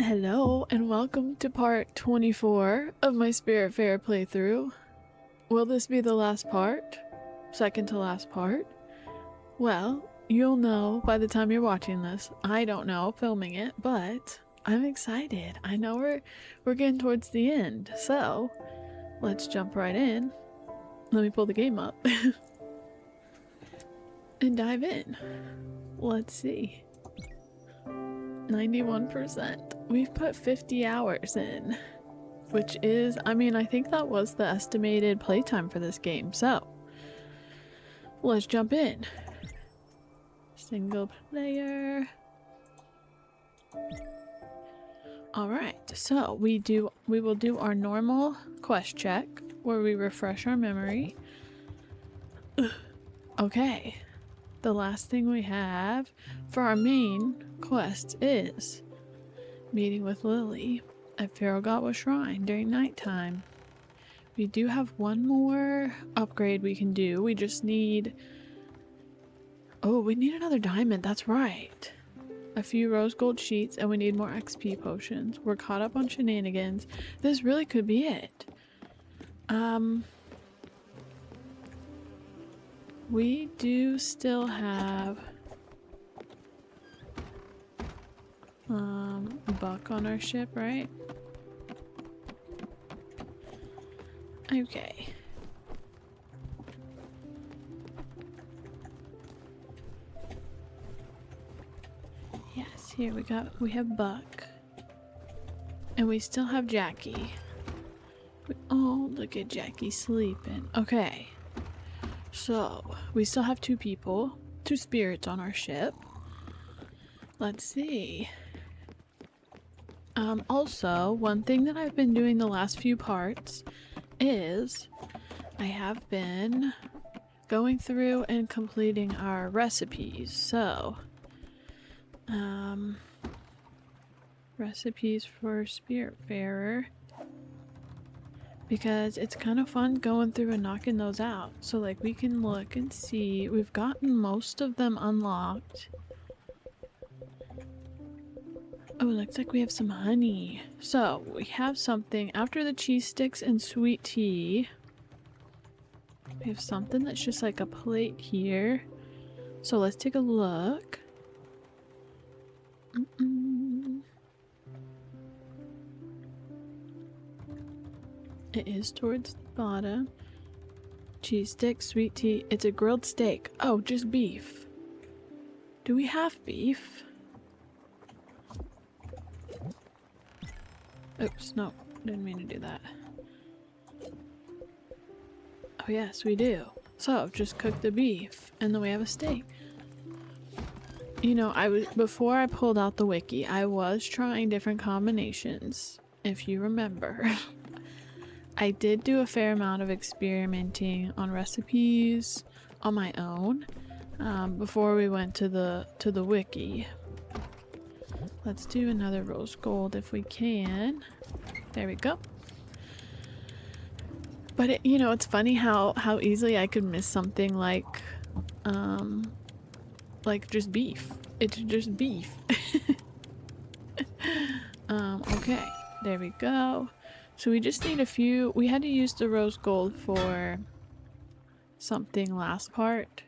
Hello and welcome to part 24 of my Spiritfarer playthrough. Will this be the last part? Second to last part? Well, you'll know by the time you're watching this. I don't know, filming it, but I'm excited. I know we're getting towards the end, so let's jump right in. Let me pull the game up and dive in. Let's see. 91%. We've put 50 hours in, which is, I mean, I think that was the estimated playtime for this game, so let's jump in. Single player. Alright, so we will do our normal quest check where we refresh our memory. Okay. The last thing we have for our main quest is meeting with Lily at Ferrying Shrine during nighttime. We do have one more upgrade we can do. We just need... Oh, we need another diamond. That's right. A few rose gold sheets and we need more XP potions. We're caught up on shenanigans. This really could be it. We do still have Buck on our ship, right? Okay. Yes, here we have Buck. And we still have Jackie. Oh, look at Jackie sleeping. Okay. So, we still have two spirits on our ship. Let's see. Also, one thing that I've been doing the last few parts is I have been going through and completing our recipes. So, recipes for Spiritfarer. Because it's kind of fun going through and knocking those out. So like we can look and see. We've gotten most of them unlocked. Oh, looks like we have some honey. So we have something after the cheese sticks and sweet tea. We have something that's just like a plate here. So let's take a look. It is towards the bottom. Cheese stick, sweet tea. It's a grilled steak. Oh, just beef. Do we have beef? Oops, no. Didn't mean to do that. Oh yes, we do. So, just cook the beef, and then we have a steak. You know, before I pulled out the wiki, I was trying different combinations, if you remember. I did do a fair amount of experimenting on recipes on my own before we went to the wiki. Let's do another rose gold if we can. There we go. But you know, it's funny how easily I could miss something like just beef. It's just beef. Okay, there we go. So we just need a few. We had to use the rose gold for something last part.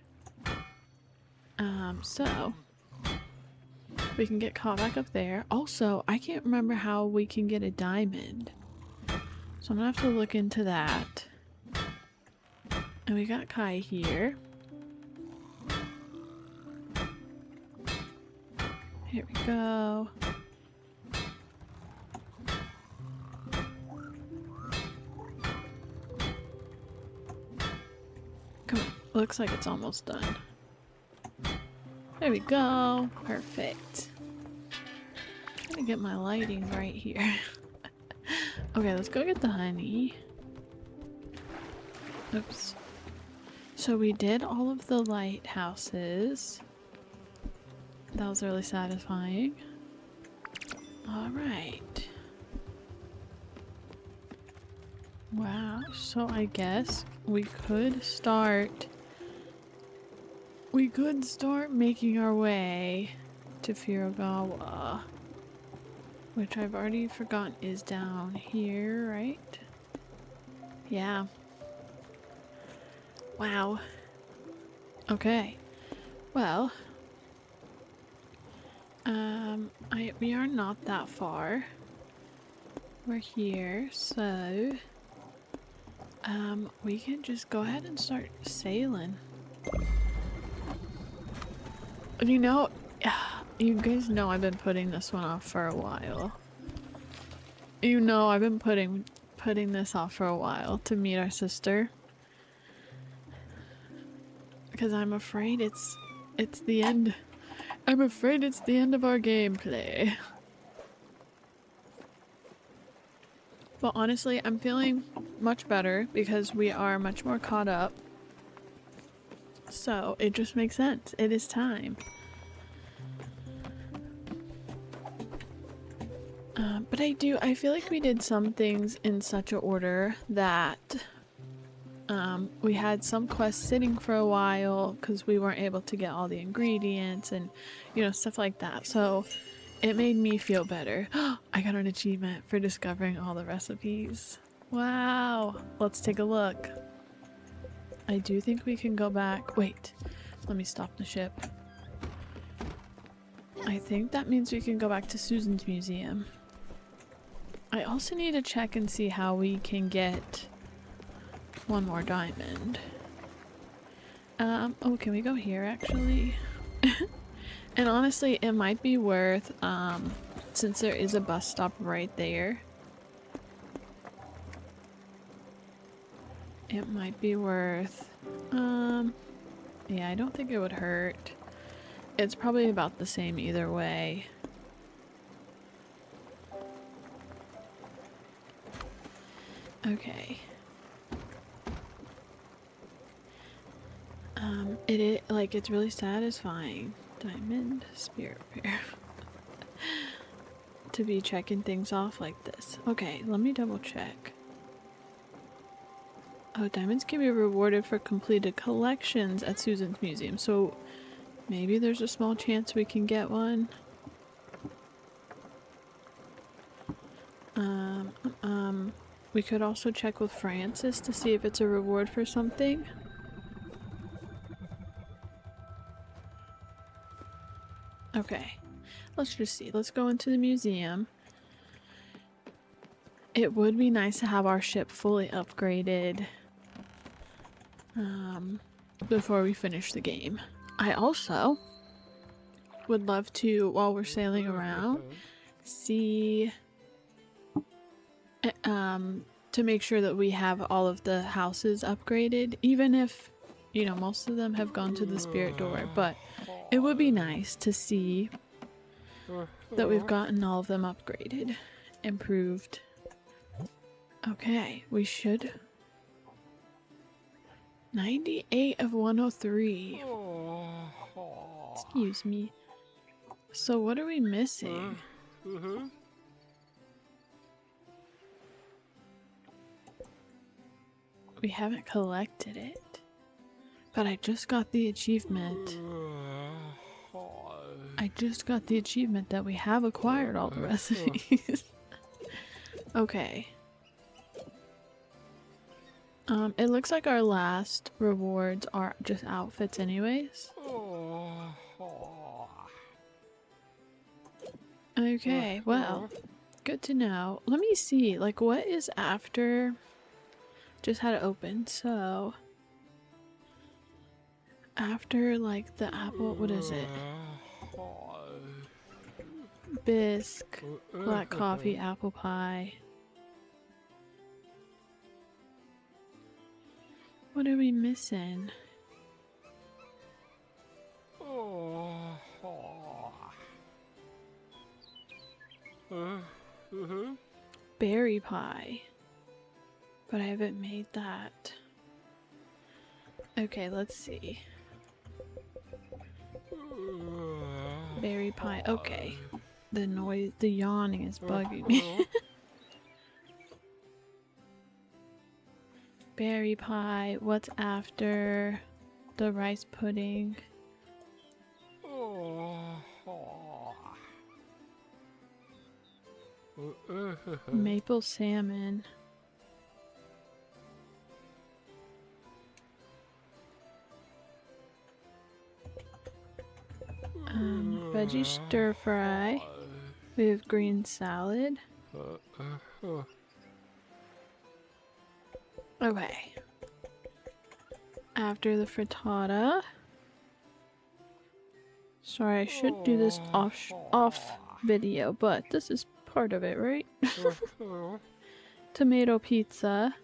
So we can get caught back up there. Also, I can't remember how we can get a diamond. So I'm gonna have to look into that. And we got Kai here. Here we go. Come on. Looks like it's almost done. There we go. Perfect. I'm trying to get my lighting right here. Okay, let's go get the honey. Oops. So we did all of the lighthouses. That was really satisfying. Alright. Wow, so I guess we could start making our way to Furagawa. which I've already forgotten is down here, right? Yeah. Wow. Okay. Well, we are not that far. We're here, so we can just go ahead and start sailing. You know, you guys know I've been putting this one off for a while. You know I've been putting this off for a while to meet our sister. Because I'm afraid it's the end. I'm afraid it's the end of our gameplay. But honestly, I'm feeling much better because we are much more caught up. So it just makes sense. It is time. But I feel like we did some things in such an order that we had some quests sitting for a while because we weren't able to get all the ingredients and, you know, stuff like that. So it made me feel better. I got an achievement for discovering all the recipes. Wow. Let's take a look. I do think we can go back. Wait, let me stop the ship. I think that means we can go back to Susan's museum. I also need to check and see how we can get one more diamond. Oh, can we go here actually? And honestly, it might be worth, since there is a bus stop right there, it might be worth, yeah, I don't think it would hurt. It's probably about the same either way. Okay. It's really satisfying. Diamond Spiritfarer. To be checking things off like this. Okay, let me double check. Oh, diamonds can be rewarded for completed collections at Susan's museum, so maybe there's a small chance we can get one. We could also check with Francis to see if it's a reward for something. Okay, let's just see. Let's go into the museum. It would be nice to have our ship fully upgraded before we finish the game. I also would love to, while we're sailing around, see to make sure that we have all of the houses upgraded, even if, you know, most of them have gone to the spirit door, but it would be nice to see that we've gotten all of them upgraded, improved. Okay, we should. 98 of 103. Excuse me. So what are we missing? We haven't collected it. But I just got the achievement. I just got the achievement that we have acquired all the recipes. Okay. It looks like our last rewards are just outfits anyways. Okay, well, good to know. Let me see, like, what is after? Just had it open, so after, like, the apple, what is it? Bisque, black coffee, apple pie. What are we missing? Berry pie. But I haven't made that. Okay, let's see. Berry pie. Okay. The noise, the yawning is bugging me. Berry pie. What's after the rice pudding? Maple salmon. Veggie stir fry. We have green salad. Okay. After the frittata. Sorry, I should do this off video, but this is part of it, right? Tomato pizza.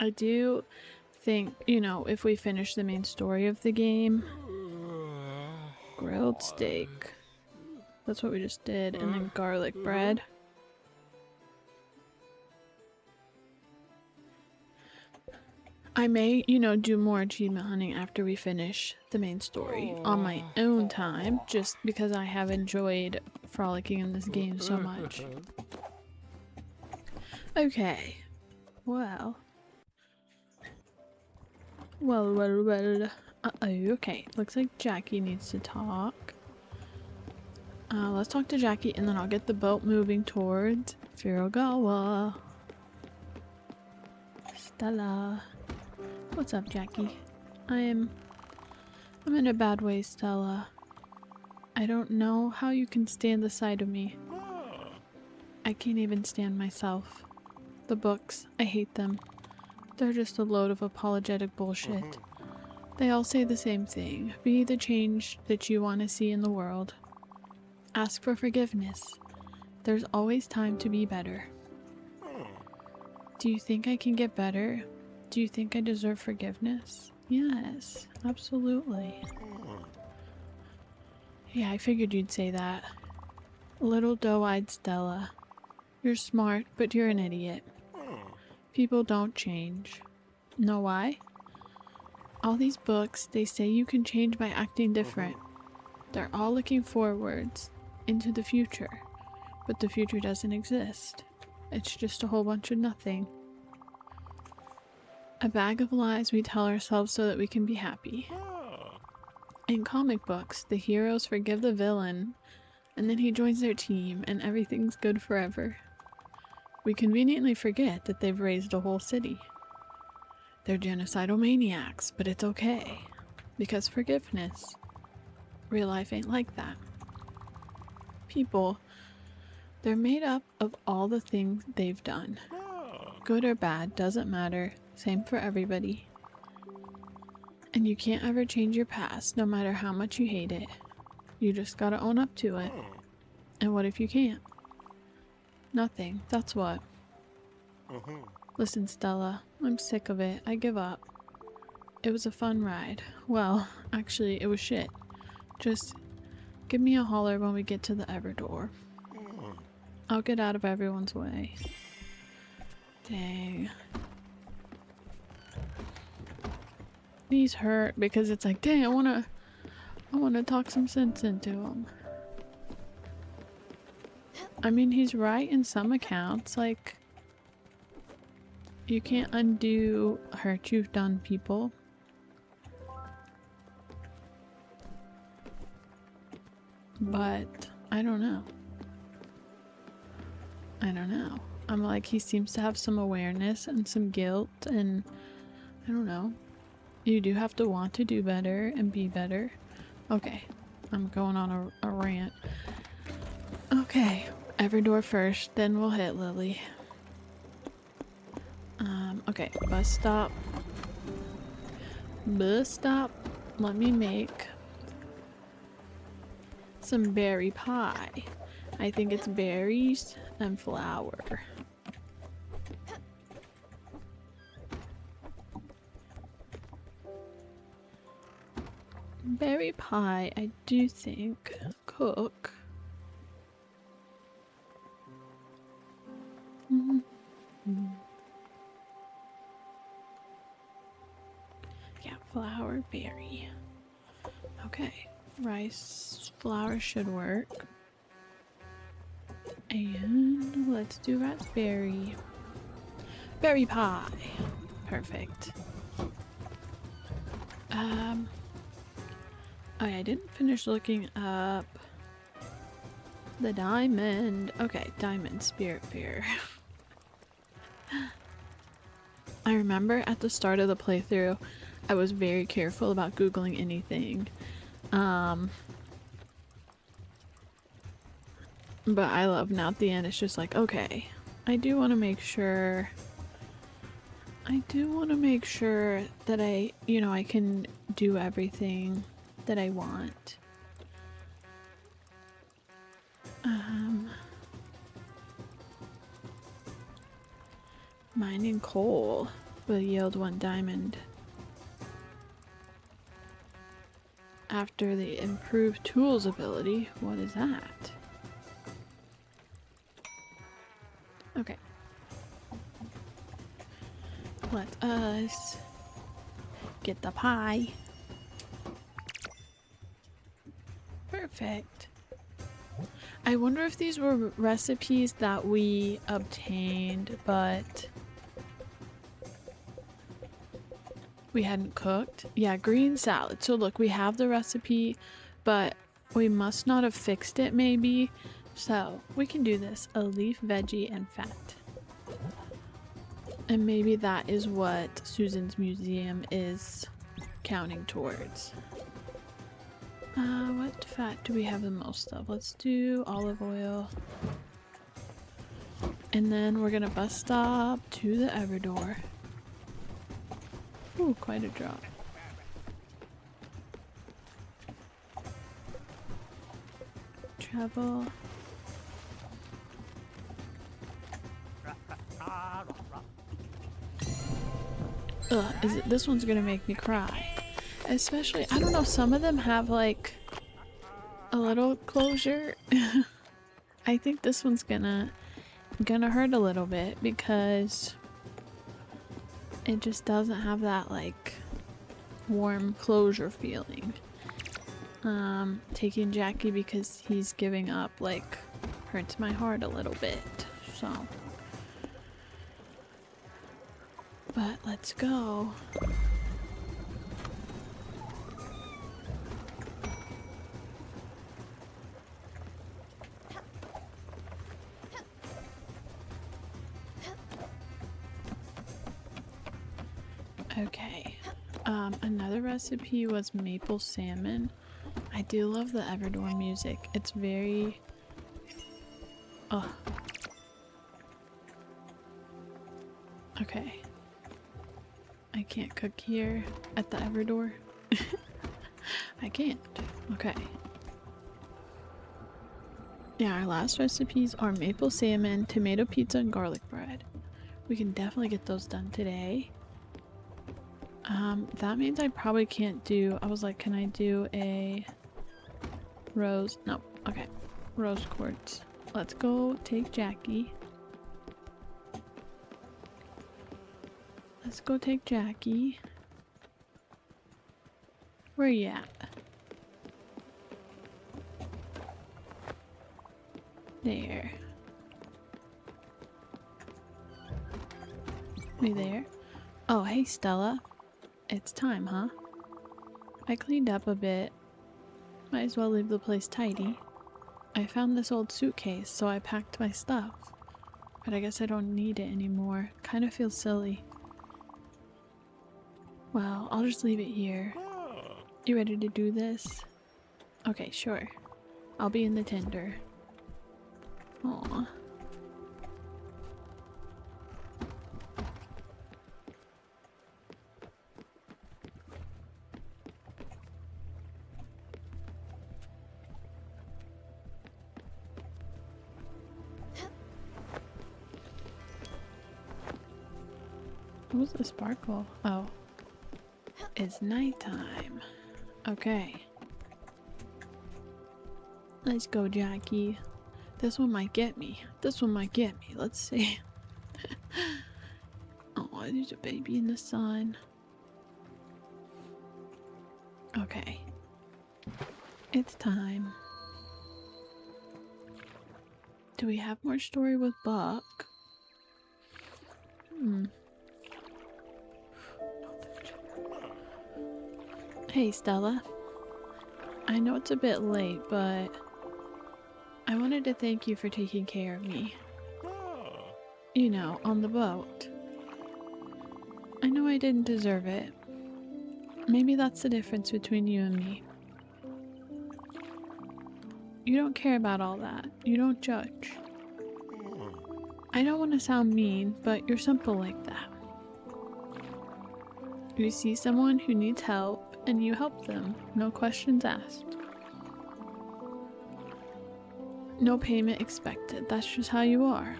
I do think, you know, if we finish the main story of the game, grilled steak. That's what we just did, and then garlic bread. I may, you know, do more achievement hunting after we finish the main story on my own time, just because I have enjoyed frolicking in this game so much. Okay. Well. Well. Uh-oh, okay. Looks like Jackie needs to talk. Let's talk to Jackie, and then I'll get the boat moving towards Furugawa. Stella. What's up, Jackie? I'm in a bad way, Stella. I don't know how you can stand the sight of me. I can't even stand myself. The books, I hate them. They're just a load of apologetic bullshit. They all say the same thing. Be the change that you want to see in the world. Ask for forgiveness. There's always time to be better. Do you think I can get better? Do you think I deserve forgiveness? Yes, absolutely. Yeah, I figured you'd say that. Little doe-eyed Stella. You're smart, but you're an idiot. People don't change. Know why? All these books, they say you can change by acting different. They're all looking forwards, into the future. But the future doesn't exist. It's just a whole bunch of nothing. A bag of lies we tell ourselves so that we can be happy. In comic books, the heroes forgive the villain, and then he joins their team, and everything's good forever. We conveniently forget that they've raised a whole city. They're genocidal maniacs, but it's okay. Because forgiveness. Real life ain't like that. People, they're made up of all the things they've done. Good or bad, doesn't matter. Same for everybody. And you can't ever change your past, no matter how much you hate it. You just gotta own up to it. And what if you can't? Nothing, that's what. Listen, Stella, I'm sick of it. I give up. It was a fun ride. Well, actually, it was shit. Just give me a holler when we get to the Everdor. I'll get out of everyone's way. Dang. Knees hurt because it's like, dang, I wanna talk some sense into him. I mean, he's right in some accounts. Like, you can't undo hurt you've done, people. But I don't know. I'm like, he seems to have some awareness and some guilt, and I don't know. You do have to want to do better and be better. Okay, I'm going on a rant. Okay, Everdor first, then we'll hit Lily. Okay, bus stop. Let me make some berry pie. I think it's berries and flour. Berry pie, I do think, cook. Yeah, flour, berry. Okay, rice, flour should work. And let's do raspberry. Berry pie. Perfect. Oh yeah, I didn't finish looking up The diamond. Okay, diamond, Spiritfarer. I remember at the start of the playthrough, I was very careful about Googling anything. But I love now at the end, it's just like, okay, I do want to make sure that I can do everything that I want. Mining coal will yield 1 diamond. After the improved tools ability, what is that? Okay. Let us get the pie. Perfect. I wonder if these were recipes that we obtained, but we hadn't cooked. Yeah, green salad. So look, we have the recipe, but we must not have fixed it maybe. So we can do this. A leaf, veggie, and fat. And maybe that is what Susan's museum is counting towards. What fat do we have the most of? Let's do olive oil. And then we're gonna bus stop to the Everdor. Ooh, quite a drop. Travel. Ugh, this one's gonna make me cry. Especially, I don't know, some of them have like a little closure. I think this one's gonna hurt a little bit because it just doesn't have that like warm closure feeling. Taking Jackie because he's giving up like hurts my heart a little bit, so. But let's go. Okay. Another recipe was maple salmon. I do love the Everdor music. It's very... Oh. Okay. I can't cook here at the Everdor. I can't. Okay. Yeah, our last recipes are maple salmon, tomato pizza, and garlic bread. We can definitely get those done today. That means I probably can't do... I was like, can I do a rose? No. Okay. Rose quartz. Let's go take Jackie. Let's go take Jackie. Where you at? There. We there? Oh, hey Stella. It's time, huh? I cleaned up a bit. Might as well leave the place tidy. I found this old suitcase, so I packed my stuff. But I guess I don't need it anymore. Kinda feels silly. Well, I'll just leave it here. You ready to do this? Okay, sure. I'll be in the tender. Aww. What was the sparkle? Oh. It's nighttime. Okay. Let's go, Jackie. This one might get me. This one might get me. Let's see. Oh, there's a baby in the sun. Okay. It's time. Do we have more story with Buck? Hey, Stella. I know it's a bit late, but I wanted to thank you for taking care of me. You know, on the boat. I know I didn't deserve it. Maybe that's the difference between you and me. You don't care about all that. You don't judge. I don't want to sound mean, but you're simple like that. You see someone who needs help, and you help them. No questions asked. No payment expected. That's just how you are.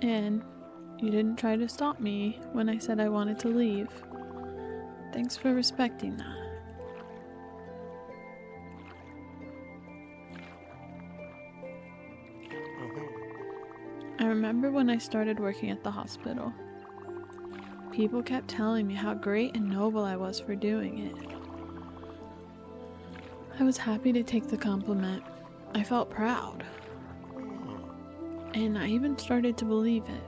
And you didn't try to stop me when I said I wanted to leave. Thanks for respecting that. I remember when I started working at the hospital. People kept telling me how great and noble I was for doing it. I was happy to take the compliment. I felt proud. And I even started to believe it.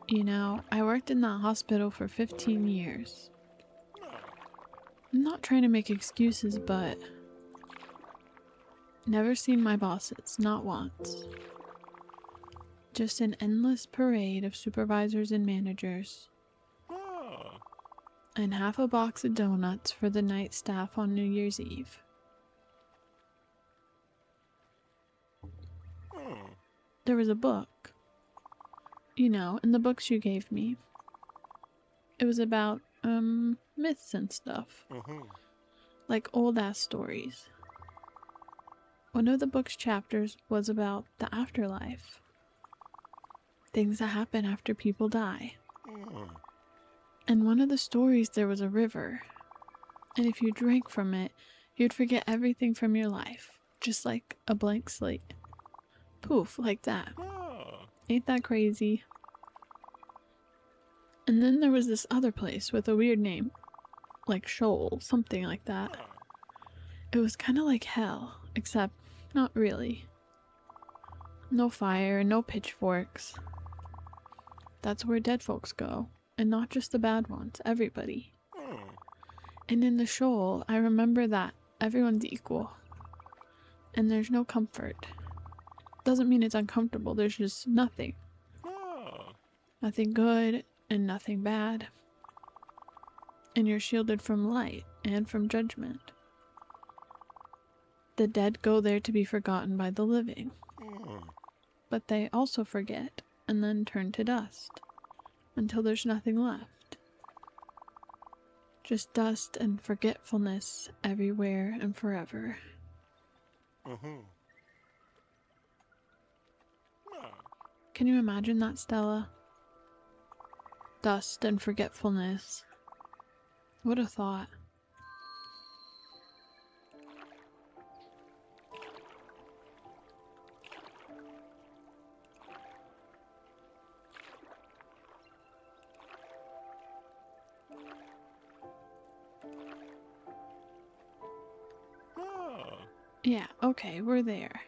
You know, I worked in that hospital for 15 years. I'm not trying to make excuses, but never seen my bosses, not once. Just an endless parade of supervisors and managers. And half a box of donuts for the night staff on New Year's Eve. There was a book. You know, in the books you gave me. It was about, myths and stuff. Like old-ass stories. One of the book's chapters was about the afterlife. Things that happen after people die. In one of the stories there was a river. And if you drank from it, you'd forget everything from your life. Just like a blank slate. Poof, like that. Ain't that crazy? And then there was this other place with a weird name. Like Shoal, something like that. It was kind of like hell, except not really. No fire, no pitchforks. That's where dead folks go. And not just the bad ones, everybody. And in the Shoal, I remember that everyone's equal. And there's no comfort. Doesn't mean it's uncomfortable, there's just nothing. Nothing good and nothing bad. And you're shielded from light and from judgment. The dead go there to be forgotten by the living. But they also forget and then turn to dust until there's nothing left. Just dust and forgetfulness everywhere and forever. Can you imagine that, Stella? Dust and forgetfulness. What a thought. Yeah, okay, we're there.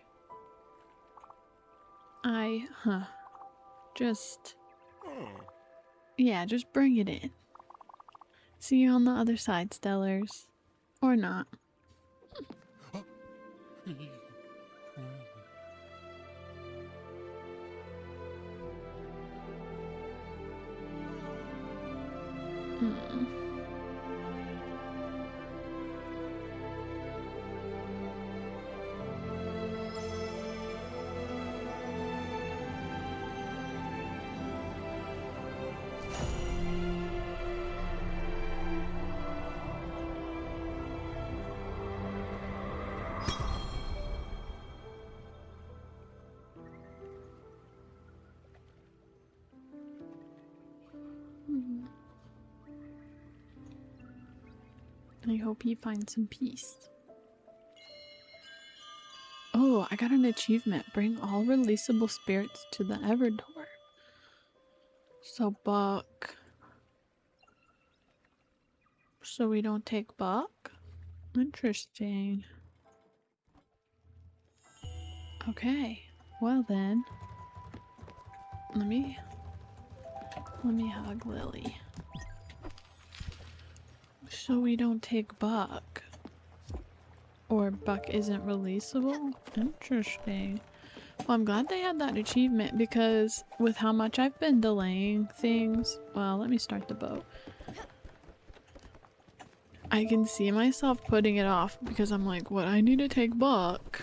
Yeah, just bring it in. See you on the other side, Stellars. Or not. I hope you find some peace. Oh, I got an achievement. Bring all releasable spirits to the Everdoor. So Buck. So we don't take Buck? Interesting. Okay. Well then. Let me hug Lily. So we don't take Buck. Or Buck isn't releasable? Interesting. Well, I'm glad they had that achievement because with how much I've been delaying things... Well, let me start the boat. I can see myself putting it off because I'm like, what? I need to take Buck.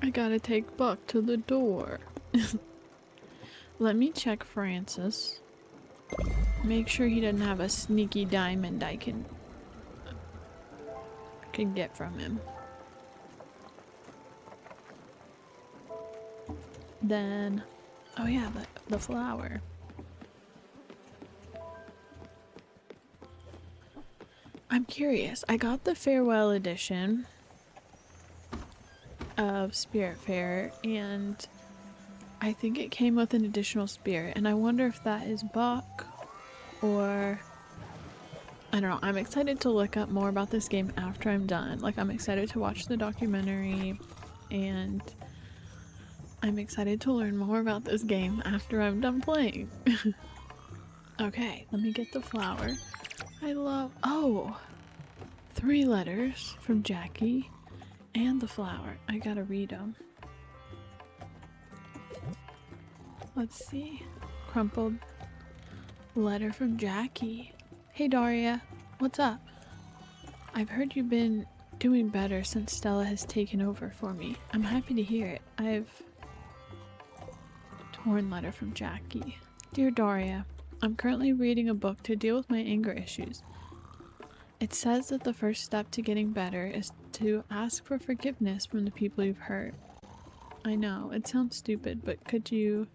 I gotta take Buck to the door. Let me check Francis. Make sure he doesn't have a sneaky diamond I can get from him. Then, oh yeah, the flower. I'm curious. I got the farewell edition of Spiritfarer, and I think it came with an additional spirit, and I wonder if that is Buck or I don't know. I'm excited to look up more about this game after I'm done. Like, I'm excited to watch the documentary, and I'm excited to learn more about this game after I'm done playing. Okay, let me get the flower. I love... Oh! 3 letters from Jackie and the flower. I gotta read them. Let's see. Crumpled letter from Jackie. Hey Daria, what's up? I've heard you've been doing better since Stella has taken over for me. I'm happy to hear it. I've... Torn letter from Jackie. Dear Daria, I'm currently reading a book to deal with my anger issues. It says that the first step to getting better is to ask for forgiveness from the people you've hurt. I know, it sounds stupid, but could you...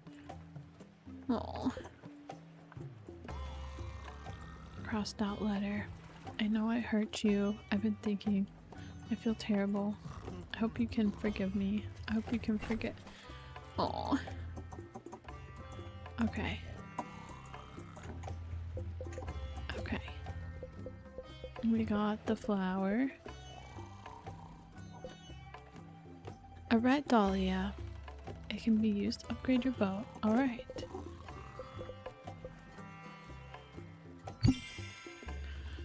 Oh. Crossed out letter. I know I hurt you. I've been thinking. I feel terrible. I hope you can forgive me. I hope you can forget. Oh. Okay. Okay. We got the flower. A red dahlia. It can be used to upgrade your boat. Alright.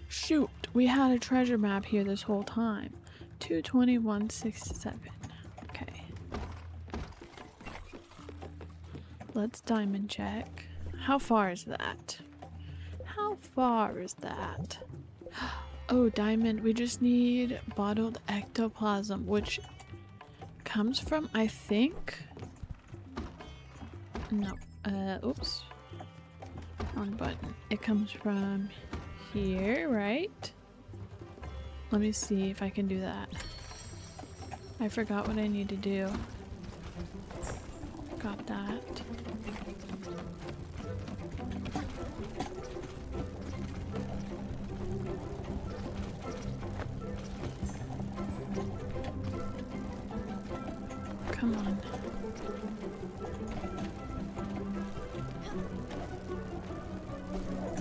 Shoot! We had a treasure map here this whole time. 22167. Okay. Let's diamond check. How far is that? How far is that? Oh, diamond. We just need bottled ectoplasm, which comes from, I think... No. Oops. Wrong button. It comes from here, right? Let me see if I can do that. I forgot what I need to do. Got that. Come on.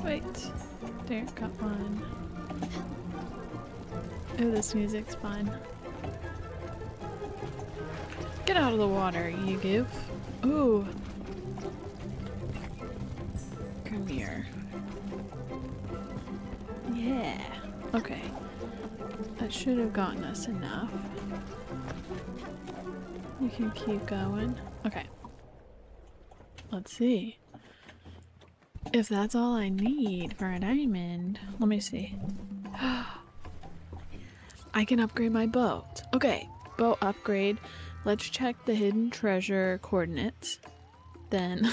Wait. There, got one. Oh, this music's fun. Get out of the water, you goof. Ooh. Come here. Yeah. Okay. That should have gotten us enough. We can keep going. Okay. Let's see. If that's all I need for a diamond. Let me see. I can upgrade my boat. Okay. Boat upgrade. Let's check the hidden treasure coordinates. Then,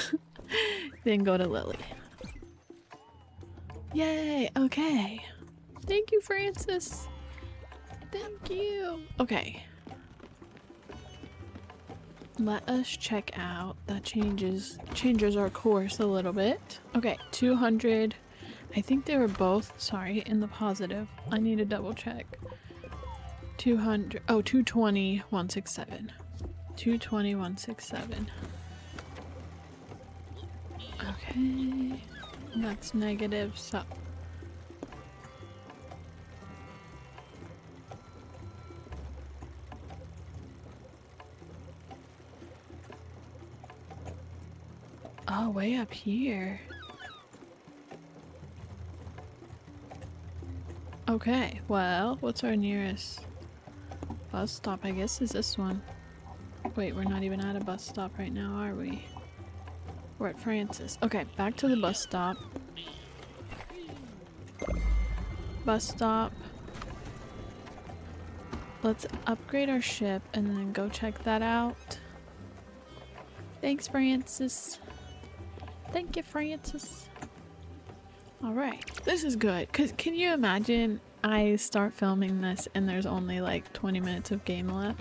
then go to Lily. Yay! Okay. Thank you, Francis. Thank you. Okay. Let us check out. That changes our course a little bit. Okay, 200. I think they were both, sorry, in the positive. I need to double check. 200. Oh, 220, 167. 220, 167. Okay. That's negative, so. Oh, way up here. Okay, well, what's our nearest bus stop? I guess is this one. Wait, we're not even at a bus stop right now, are we? We're at Francis. Okay, back to the bus stop. Bus stop. Let's upgrade our ship and then go check that out. Thanks, Francis. Thank you, Francis. Alright, this is good. Cause can you imagine I start filming this and there's only like 20 minutes of game left?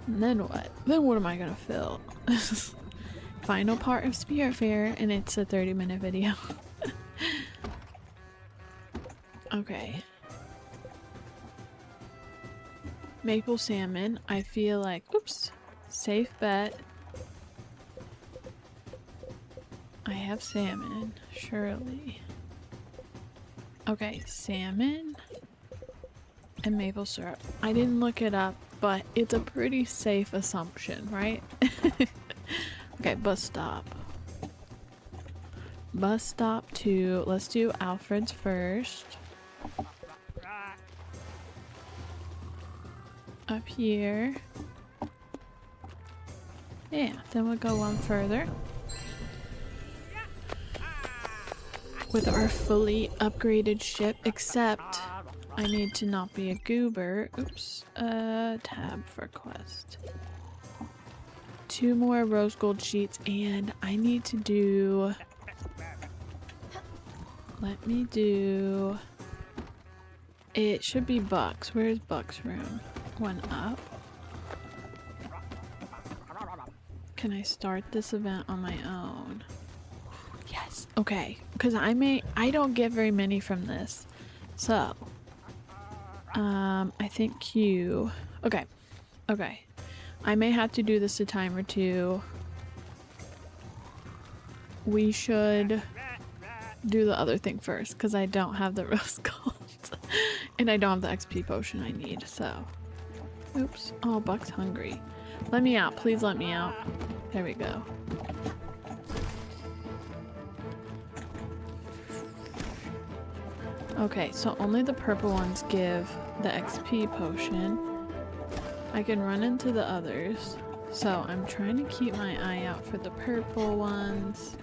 And then what? Then what am I gonna film? Final part of Spiritfarer and it's a 30-minute video. Okay. Maple salmon. I feel like, oops, safe bet. I have salmon, surely. Okay, salmon and maple syrup. I didn't look it up, but it's a pretty safe assumption, right? Okay, bus stop. Bus stop to, let's do Alfred's first. Up here. Yeah, then we'll go one further. With our fully upgraded ship, except I need to not be a goober. Oops. Tab for quest. 2 more rose gold sheets, and I need to do... Let me do... It should be Buck's. Where's Buck's room? One up. Can I start this event on my own? Yes. Okay. Because I don't get very many from this. So. I think Q. Okay. Okay. I may have to do this a time or two. We should do the other thing first. Because I don't have the rose gold. And I don't have the XP potion I need. So. Oops. Oh, Buck's hungry. Let me out. Please let me out. There we go. Okay, so only the purple ones give the XP potion. I can run into the others. So I'm trying to keep my eye out for the purple ones.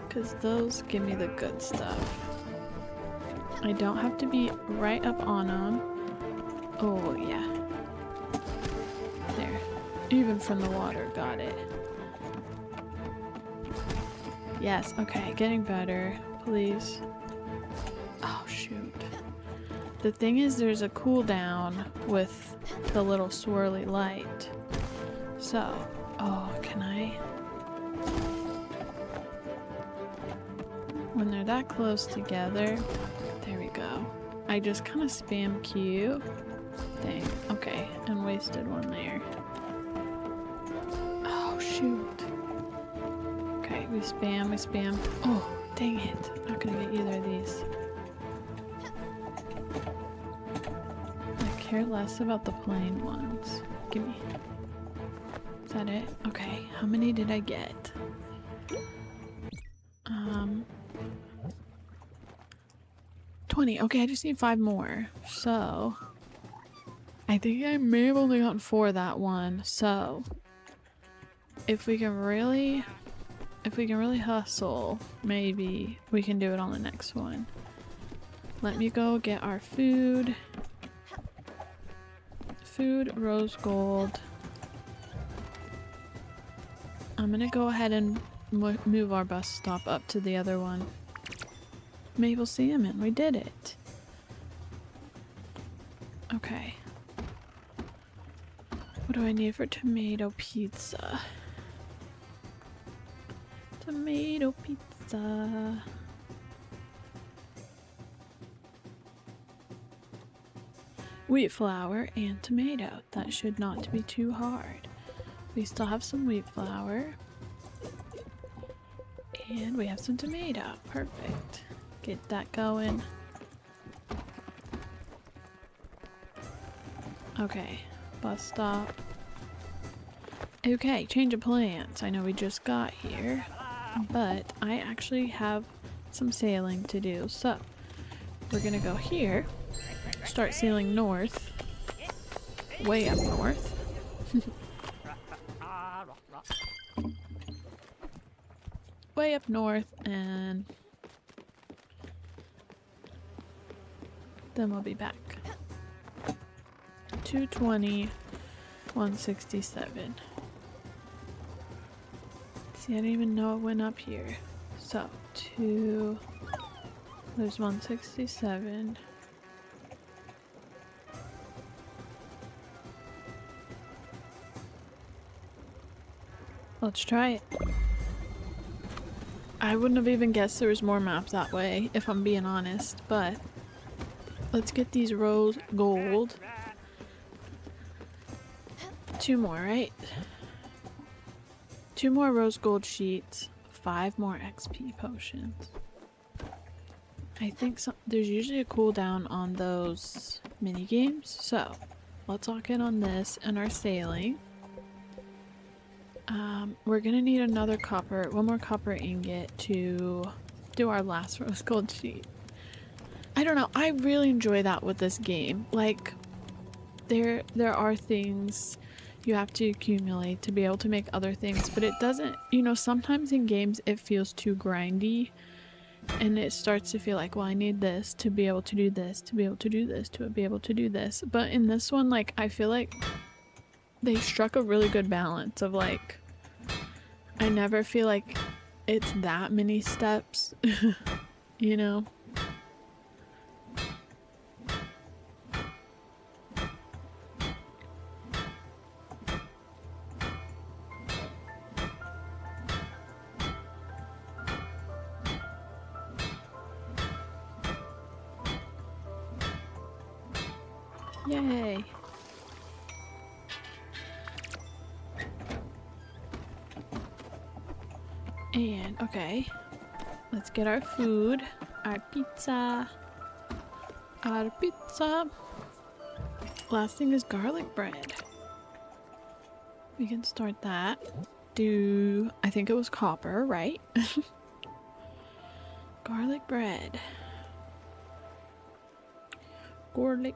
Because those give me the good stuff. I don't have to be right up on them. Oh, yeah. There. Even from the water, got it. Yes, okay, getting better. Please. Oh, shoot. The thing is, there's a cooldown with the little swirly light. So, oh, can I? When they're that close together, there we go. I just kind of spam Q. Dang, okay, and wasted one there. Oh, shoot. Okay, we spam. Oh, dang it. Not gonna get either of these. I care less about the plain ones. Gimme. Is that it? Okay, how many did I get? 20. Okay, I just need 5 more. So, I think I may have only gotten 4 that one. So, if we can really hustle, maybe we can do it on the next one. Let me go get our food. Food, rose gold. I'm gonna go ahead and move our bus stop up to the other one. Maple salmon, we did it. Okay. What do I need for tomato pizza? Tomato pizza. Wheat flour and tomato. That should not be too hard. We still have some wheat flour. And we have some tomato. Perfect. Get that going. Okay. Bus stop. Okay, change of plans. I know we just got here, but I actually have some sailing to do. So, we're gonna go here. start sailing north. Way up north. Way up north, and then we'll be back. 220, 167. See, I didn't even know it went up here. So, there's 167. Let's try it. I wouldn't have even guessed there was more maps that way, if I'm being honest, but let's get these rose gold. 2 more, right? 2 more rose gold sheets, 5 more XP potions. I think there's usually a cooldown on those mini games, so let's lock in on this and our sailing. We're gonna need one more copper ingot to do our last rose gold sheet. I don't know, I really enjoy that with this game. Like, there are things you have to accumulate to be able to make other things, but it doesn't, you know, sometimes in games it feels too grindy and it starts to feel like, well, I need this to be able to do this, to be able to do this, to be able to do this. But in this one, like, I feel like they struck a really good balance of, like, I never feel like it's that many steps, you know? Yay! And, okay, let's get our food, our pizza. Last thing is garlic bread. We can start that. I think it was copper, right? Garlic bread. Garlic.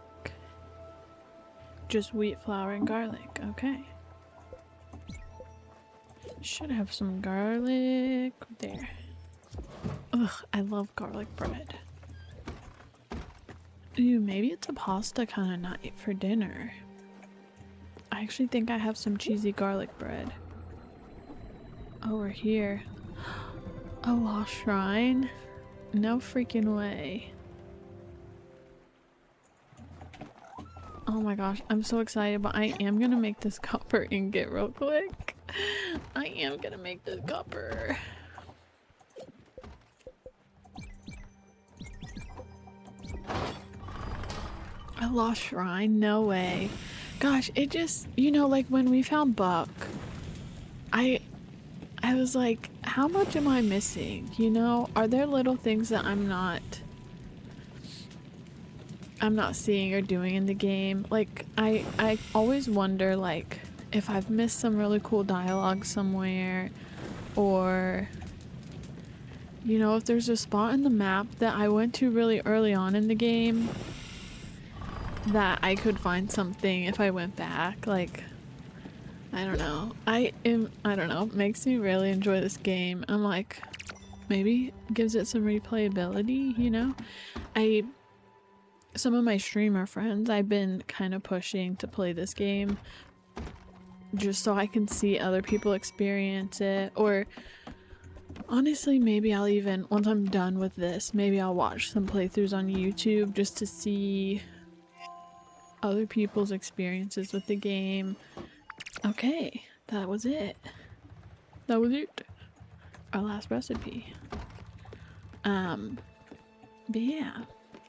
Just wheat flour and garlic, okay. Should have some garlic there. Ugh, I love garlic bread. Ooh, maybe it's a pasta kind of night for dinner. I actually think I have some cheesy garlic bread. Over here. A lost shrine? No freaking way. Oh my gosh, I'm so excited, but I am gonna make this copper ingot real quick. I am gonna make this copper. A lost shrine? No way. Gosh, it just, you know, like when we found Buck, I was like, how much am I missing? You know, are there little things that I'm not seeing or doing in the game? Like, I always wonder, like, if I've missed some really cool dialogue somewhere, or, you know, if there's a spot in the map that I went to really early on in the game that I could find something if I went back. Like, I don't know. I don't know, it makes me really enjoy this game. I'm like, maybe gives it some replayability, you know? Some of my streamer friends, I've been kind of pushing to play this game just so I can see other people experience it, or honestly, maybe I'll even, once I'm done with this, maybe I'll watch some playthroughs on YouTube just to see other people's experiences with the game. Okay, that was it. That was it. Our last recipe. But yeah,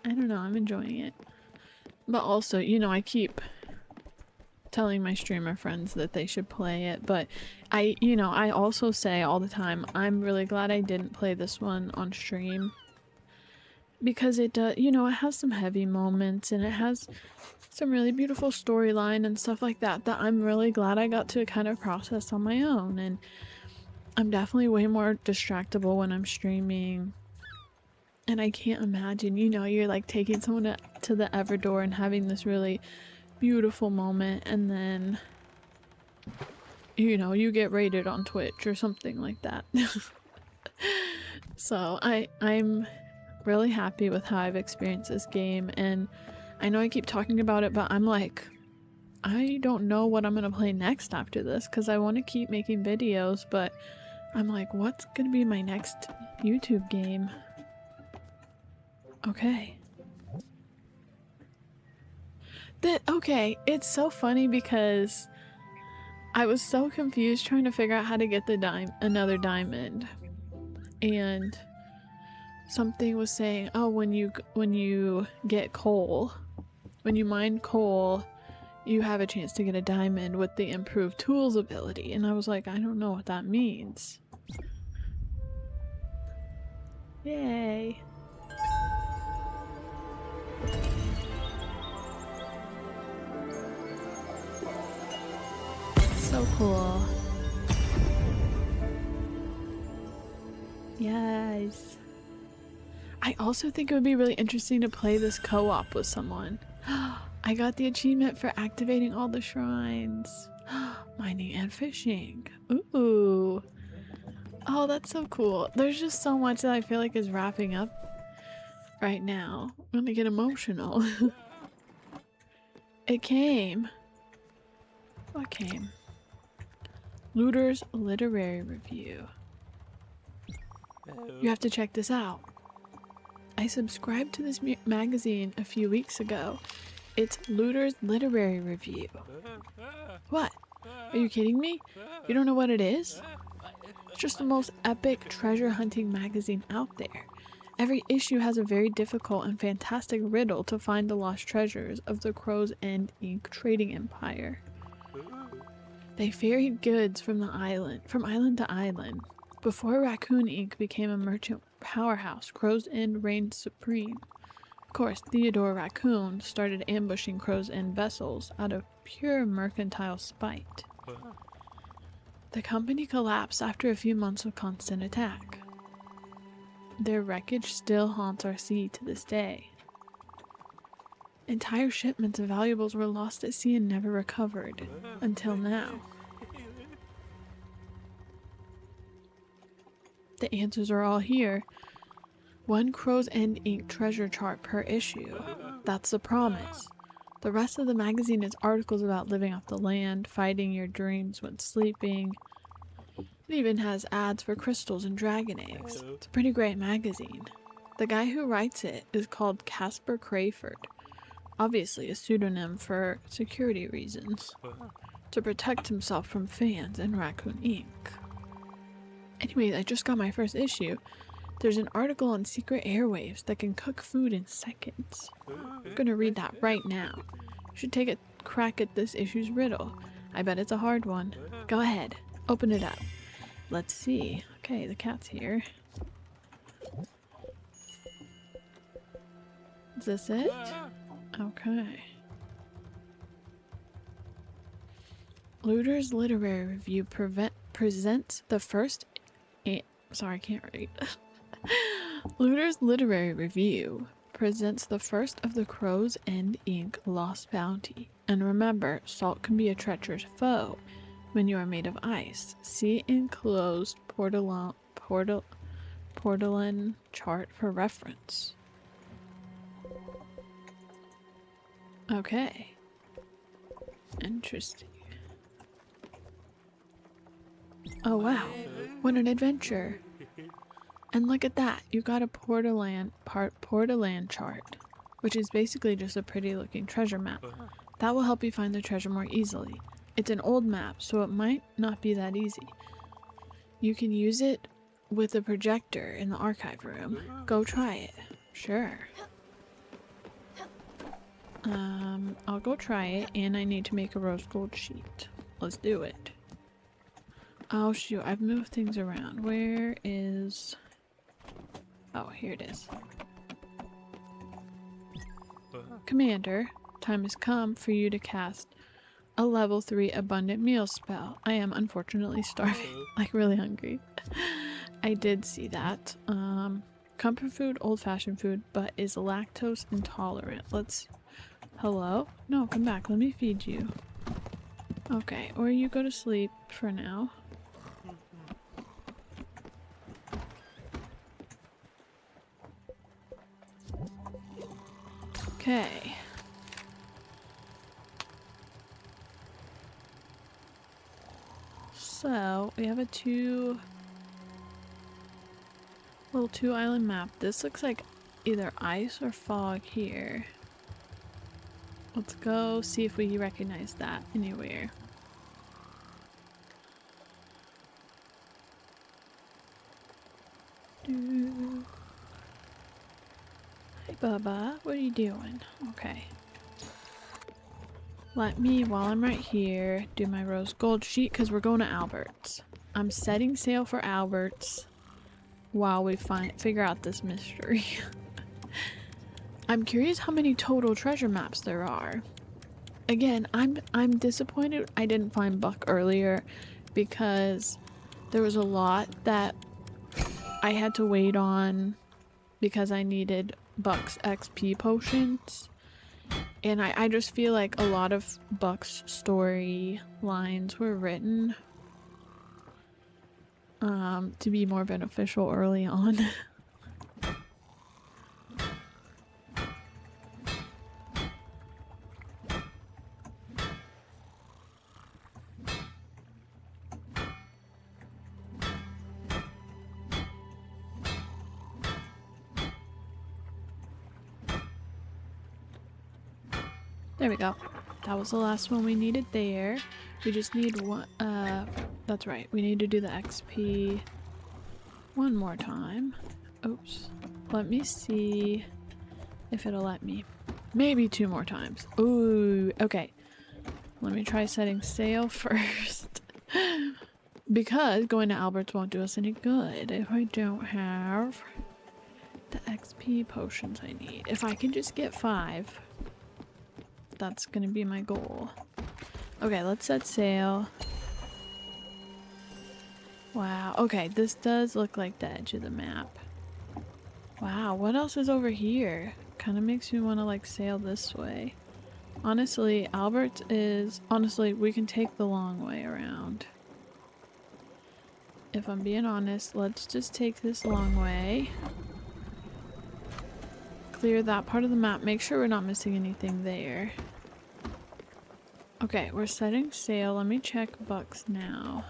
I don't know, I'm enjoying it. But also, you know, I keep telling my streamer friends that they should play it, but I also say all the time, I'm really glad I didn't play this one on stream, because it does, you know, it has some heavy moments and it has some really beautiful storyline and stuff like that I'm really glad I got to kind of process on my own. And I'm definitely way more distractible when I'm streaming And I can't imagine, you know, you're like taking someone to the Everdoor and having this really beautiful moment, and then, you know, you get rated on Twitch or something like that. So I'm really happy with how I've experienced this game, and I know I keep talking about it, but I'm like, I don't know what I'm gonna play next after this, because I want to keep making videos, but I'm like, what's gonna be my next YouTube game? Okay. Okay, it's so funny because I was so confused trying to figure out how to get the another diamond, and something was saying, oh, when you get coal, when you mine coal, you have a chance to get a diamond with the improved tools ability, and I was like, I don't know what that means. Yay. So cool. Yes. I also think it would be really interesting to play this co-op with someone. I got the achievement for activating all the shrines. Mining and fishing. Ooh. Oh, that's so cool. There's just so much that I feel like is wrapping up right now. I'm gonna get emotional. It came. What came? Looter's Literary Review. You have to check this out. I subscribed to this magazine a few weeks ago. It's Looter's Literary Review. What? Are you kidding me? You don't know what it is? It's just the most epic treasure hunting magazine out there. Every issue has a very difficult and fantastic riddle to find the lost treasures of the Crow's End Ink trading empire. They ferried goods from island to island. Before Raccoon Ink became a merchant powerhouse, Crow's End reigned supreme. Of course, Theodore Raccoon started ambushing Crow's End vessels out of pure mercantile spite. The company collapsed after a few months of constant attack. Their wreckage still haunts our sea to this day. Entire shipments of valuables were lost at sea and never recovered, until now. The answers are all here. One Crow's End Ink treasure chart per issue. That's the promise. The rest of the magazine is articles about living off the land, fighting your dreams when sleeping. It even has ads for crystals and dragon eggs. It's a pretty great magazine. The guy who writes it is called Casper Crayford. Obviously a pseudonym for security reasons. To protect himself from fans and Raccoon Ink. Anyways, I just got my first issue. There's an article on secret airwaves that can cook food in seconds. I'm gonna read that right now. You should take a crack at this issue's riddle. I bet it's a hard one. Go ahead, open it up. Let's see. Okay, the cat's here. Is this it? Okay. Looter's Literary Review presents the first... Sorry, I can't read. Looter's Literary Review presents the first of the Crow's End Ink Lost Bounty. And remember, salt can be a treacherous foe when you are made of ice. See enclosed portolan chart for reference. Okay. Interesting. Oh wow, what an adventure. And look at that, you got a portolan chart, which is basically just a pretty looking treasure map. That will help you find the treasure more easily. It's an old map, so it might not be that easy. You can use it with a projector in the archive room. Go try it. Sure. I'll go try it, and I need to make a rose gold sheet. Let's do it. Oh shoot, I've moved things around. Where is... Oh, here it is. Commander, time has come for you to cast a level 3 abundant meal spell. I am unfortunately starving, like really hungry. I did see that. Comfort food, old-fashioned food, but is lactose intolerant. Let's... Hello? No, come back. Let me feed you. Okay, or you go to sleep for now. Okay. So, we have a little two-island map. This looks like either ice or fog here. Let's go see if we recognize that anywhere. Hey Bubba, what are you doing? Okay. Let me, while I'm right here, do my rose gold sheet because we're going to Albert's. I'm setting sail for Albert's while we figure out this mystery. I'm curious how many total treasure maps there are. Again, I'm disappointed I didn't find Buck earlier because there was a lot that I had to wait on because I needed Buck's XP potions. And I just feel like a lot of Buck's story lines were written to be more beneficial early on. There we go. That was the last one we needed there. We just need one, that's right. We need to do the XP one more time. Oops. Let me see if it'll let me. Maybe two more times. Ooh, okay. Let me try setting sail first. Because going to Albert's won't do us any good if I don't have the XP potions I need. If I can just get 5, that's gonna be my goal. Okay, let's set sail. Wow, okay, this does look like the edge of the map. Wow, what else is over here? Kind of makes me want to like sail this way. Honestly, Albert is... Honestly, we can take the long way around. If I'm being honest, let's just take this long way. Clear that part of the map. Make sure we're not missing anything there. Okay, we're setting sail. Let me check Bucks now.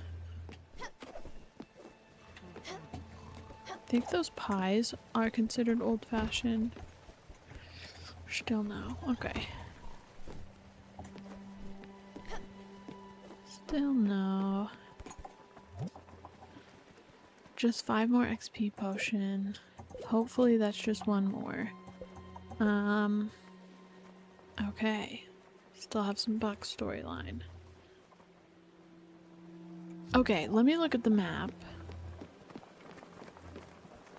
I think those pies are considered old-fashioned. Still no. Okay. Still no. Just 5 more XP potion. Hopefully that's just one more. Okay. Still have some Buck storyline. Okay, let me look at the map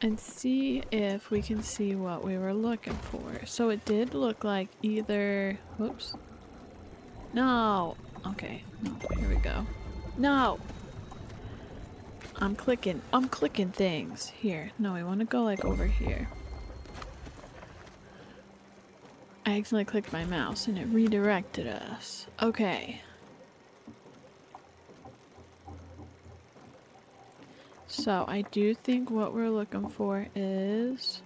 and see if we can see what we were looking for. So it did look like either... Whoops. No! Okay, no, here we go. No! I'm clicking things. Here. No, we want to go like over here. I accidentally clicked my mouse and it redirected us. Okay. So I do think what we're looking for is...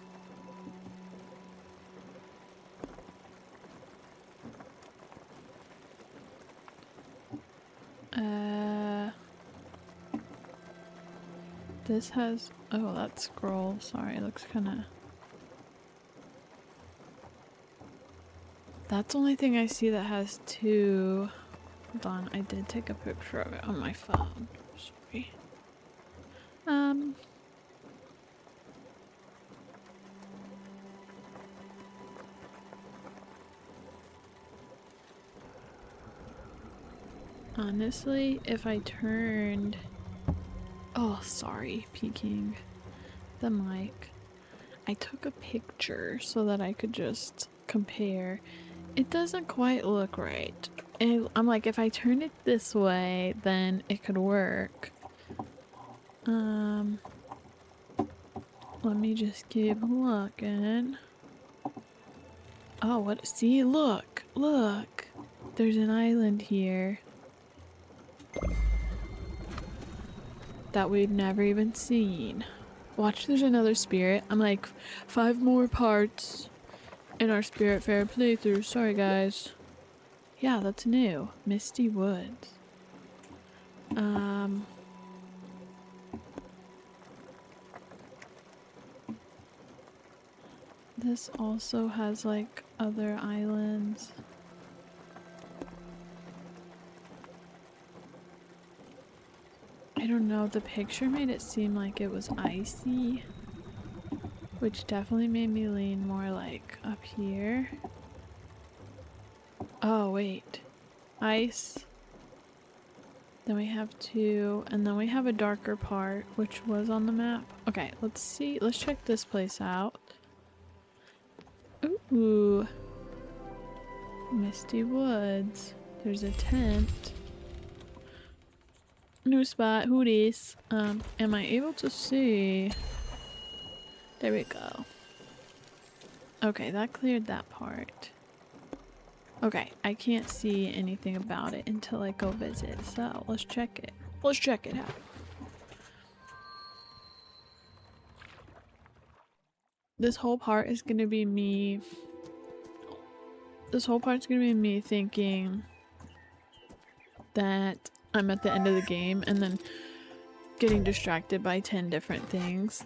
This has... Oh, that scroll. Sorry, it looks kind of... That's the only thing I see that has 2... Hold on, I did take a picture of it on my phone. Sorry. Honestly, if I turned... Oh, sorry, peeking the mic. I took a picture so that I could just compare. It doesn't quite look right. And I'm like, if I turn it this way, then it could work. Let me just keep looking. Oh, what? See, look, look. There's an island here that we've never even seen. Watch, there's another spirit. I'm like 5 more parts in our Spiritfarer playthrough. Sorry, guys. Yeah, that's new. Misty Woods. This also has like other islands. I don't know, the picture made it seem like it was icy, which definitely made me lean more like up here. Oh wait, ice. Then we have 2, and then we have a darker part, which was on the map. Okay, let's see, let's check this place out. Ooh, Misty Woods. There's a tent. New spot, who dis? Am I able to see? There we go. Okay, that cleared that part. Okay, I can't see anything about it until I go visit, so let's check it. Let's check it out. This whole part is gonna be me. This whole part's gonna be me thinking that I'm at the end of the game and then getting distracted by 10 different things.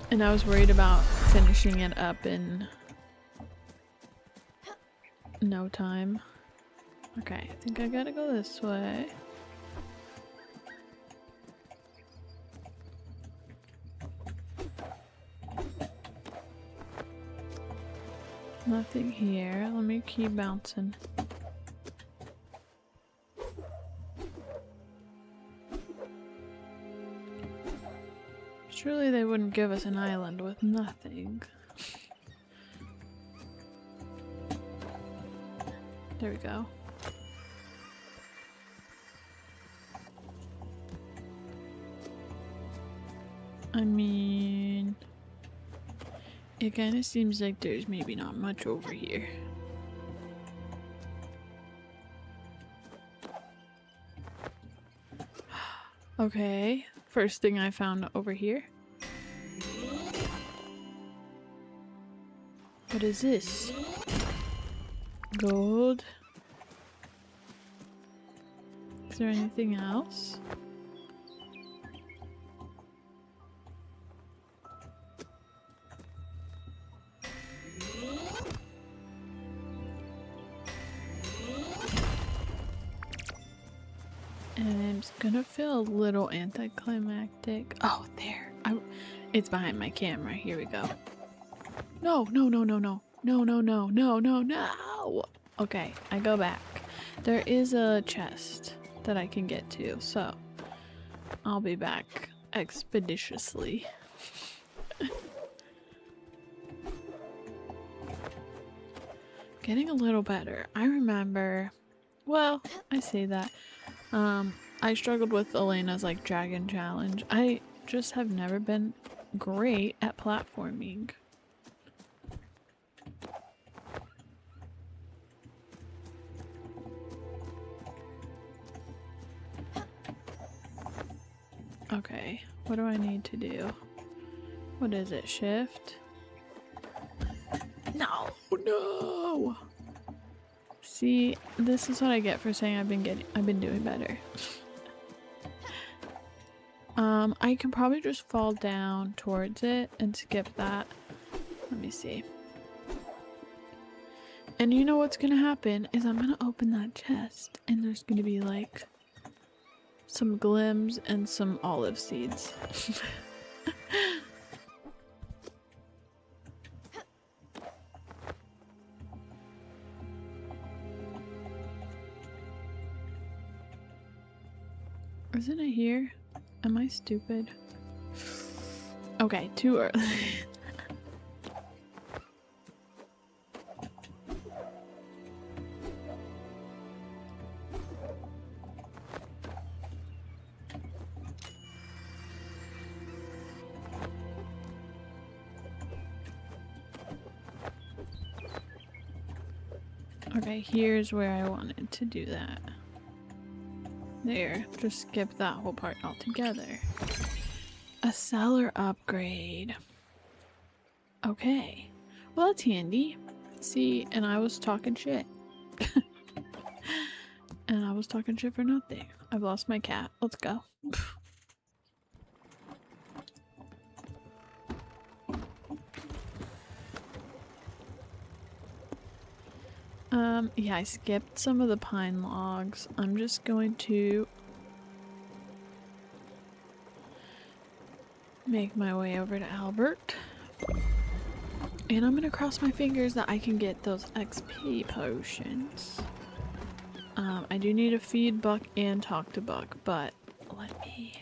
And I was worried about finishing it up in no time. Okay, I think I gotta go this way. Nothing here. Let me keep bouncing. Surely they wouldn't give us an island with nothing. There we go. I mean, it kind of seems like there's maybe not much over here. Okay, first thing I found over here. What is this? Gold. Is there anything else? And it's gonna feel a little anticlimactic. Oh, there. It's behind my camera. Here we go. No, no, no, no, no. No, no, no, no, no, no. Okay, I go back. There is a chest that I can get to, so I'll be back expeditiously. Getting a little better. I remember, well, I say that. I struggled with Elena's like dragon challenge. I just have never been great at platforming. Okay, what do I need to do? What is it? Shift? No, no. See, this is what I get for saying I've been doing better. I can probably just fall down towards it and skip that. Let me see. And you know what's gonna happen is I'm gonna open that chest and there's gonna be like some glims and some olive seeds. Isn't it here? Am I stupid? Okay, too early. Okay, here's where I wanted to do that. There, just skip that whole part altogether. A cellar upgrade. Okay. Well, that's handy. See, and I was talking shit. And I was talking shit for nothing. I've lost my cat. Let's go. Yeah, I skipped some of the pine logs. I'm just going to make my way over to Albert. And I'm gonna cross my fingers that I can get those XP potions. I do need to feed Buck and talk to Buck, but let me,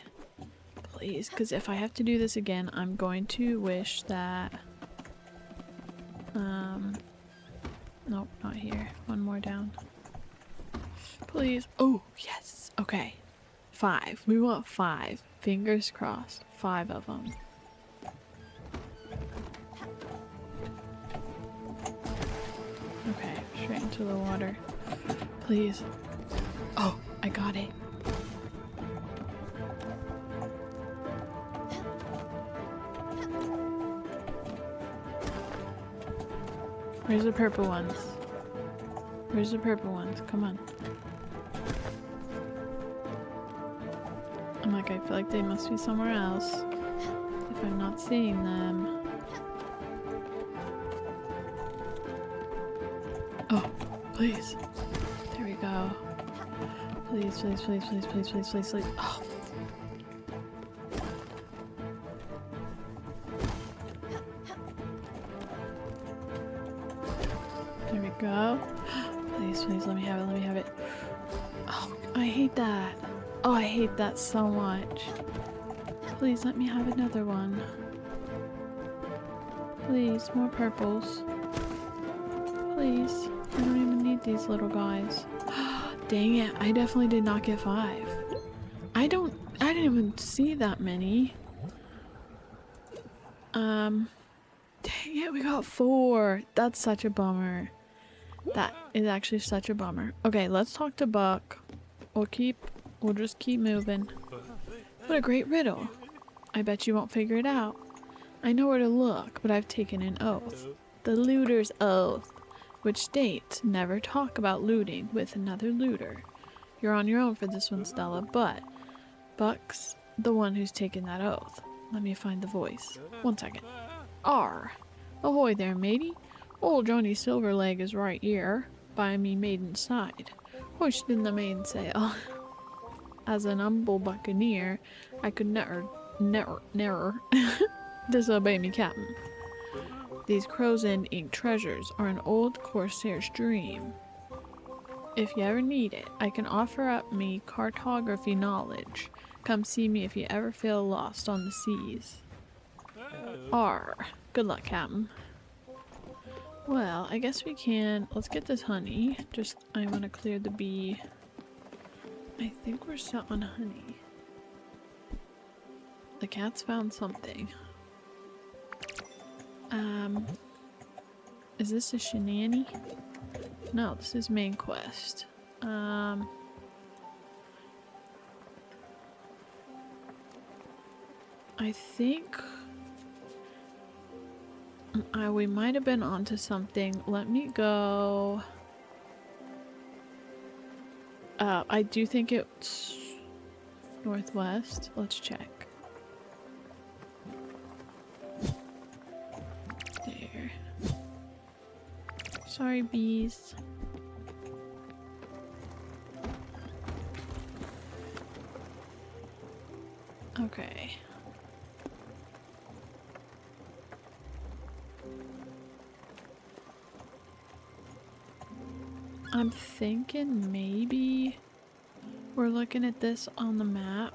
please, because if I have to do this again, I'm going to wish that, nope, not here. One more down. Please. Oh, yes. Okay. 5. We want 5. Fingers crossed. 5 of them. Okay, straight into the water. Please. Oh, I got it. Where's the purple ones? Where's the purple ones? Come on. I'm like, I feel like they must be somewhere else if I'm not seeing them. Oh, please. There we go. Please, please, please, please, please, please, please, please. Oh. There we go. Please, please, let me have it, let me have it. Oh, I hate that. Oh, I hate that so much. Please let me have another one. Please, more purples. Please. I don't even need these little guys. Dang it, I definitely did not get 5. I didn't even see that many. Dang it, we got 4. That's such a bummer. That is actually such a bummer. Okay, let's talk to Buck. We'll just keep moving. What a great riddle. I bet you won't figure it out. I know where to look, but I've taken an oath. The looter's oath, which states never talk about looting with another looter. You're on your own for this one, Stella, but Buck's the one who's taken that oath. Let me find the voice. 1 second. R. Ahoy there, matey. Old Johnny Silverleg is right here, by me maiden side, hoisting the mainsail. As an humble buccaneer, I could never disobey me captain. These Crow's End ink treasures are an old corsair's dream. If you ever need it, I can offer up me cartography knowledge. Come see me if you ever feel lost on the seas. R. Good luck, captain. Well, I guess we can. Let's get this honey. I want to clear the bee. I think we're set on honey. The cat's found something. Is this a shenanny? No, this is main quest. I think we might have been onto something. Let me go. I do think it's northwest. Let's check. There. Sorry, bees. Okay. I'm thinking maybe we're looking at this on the map.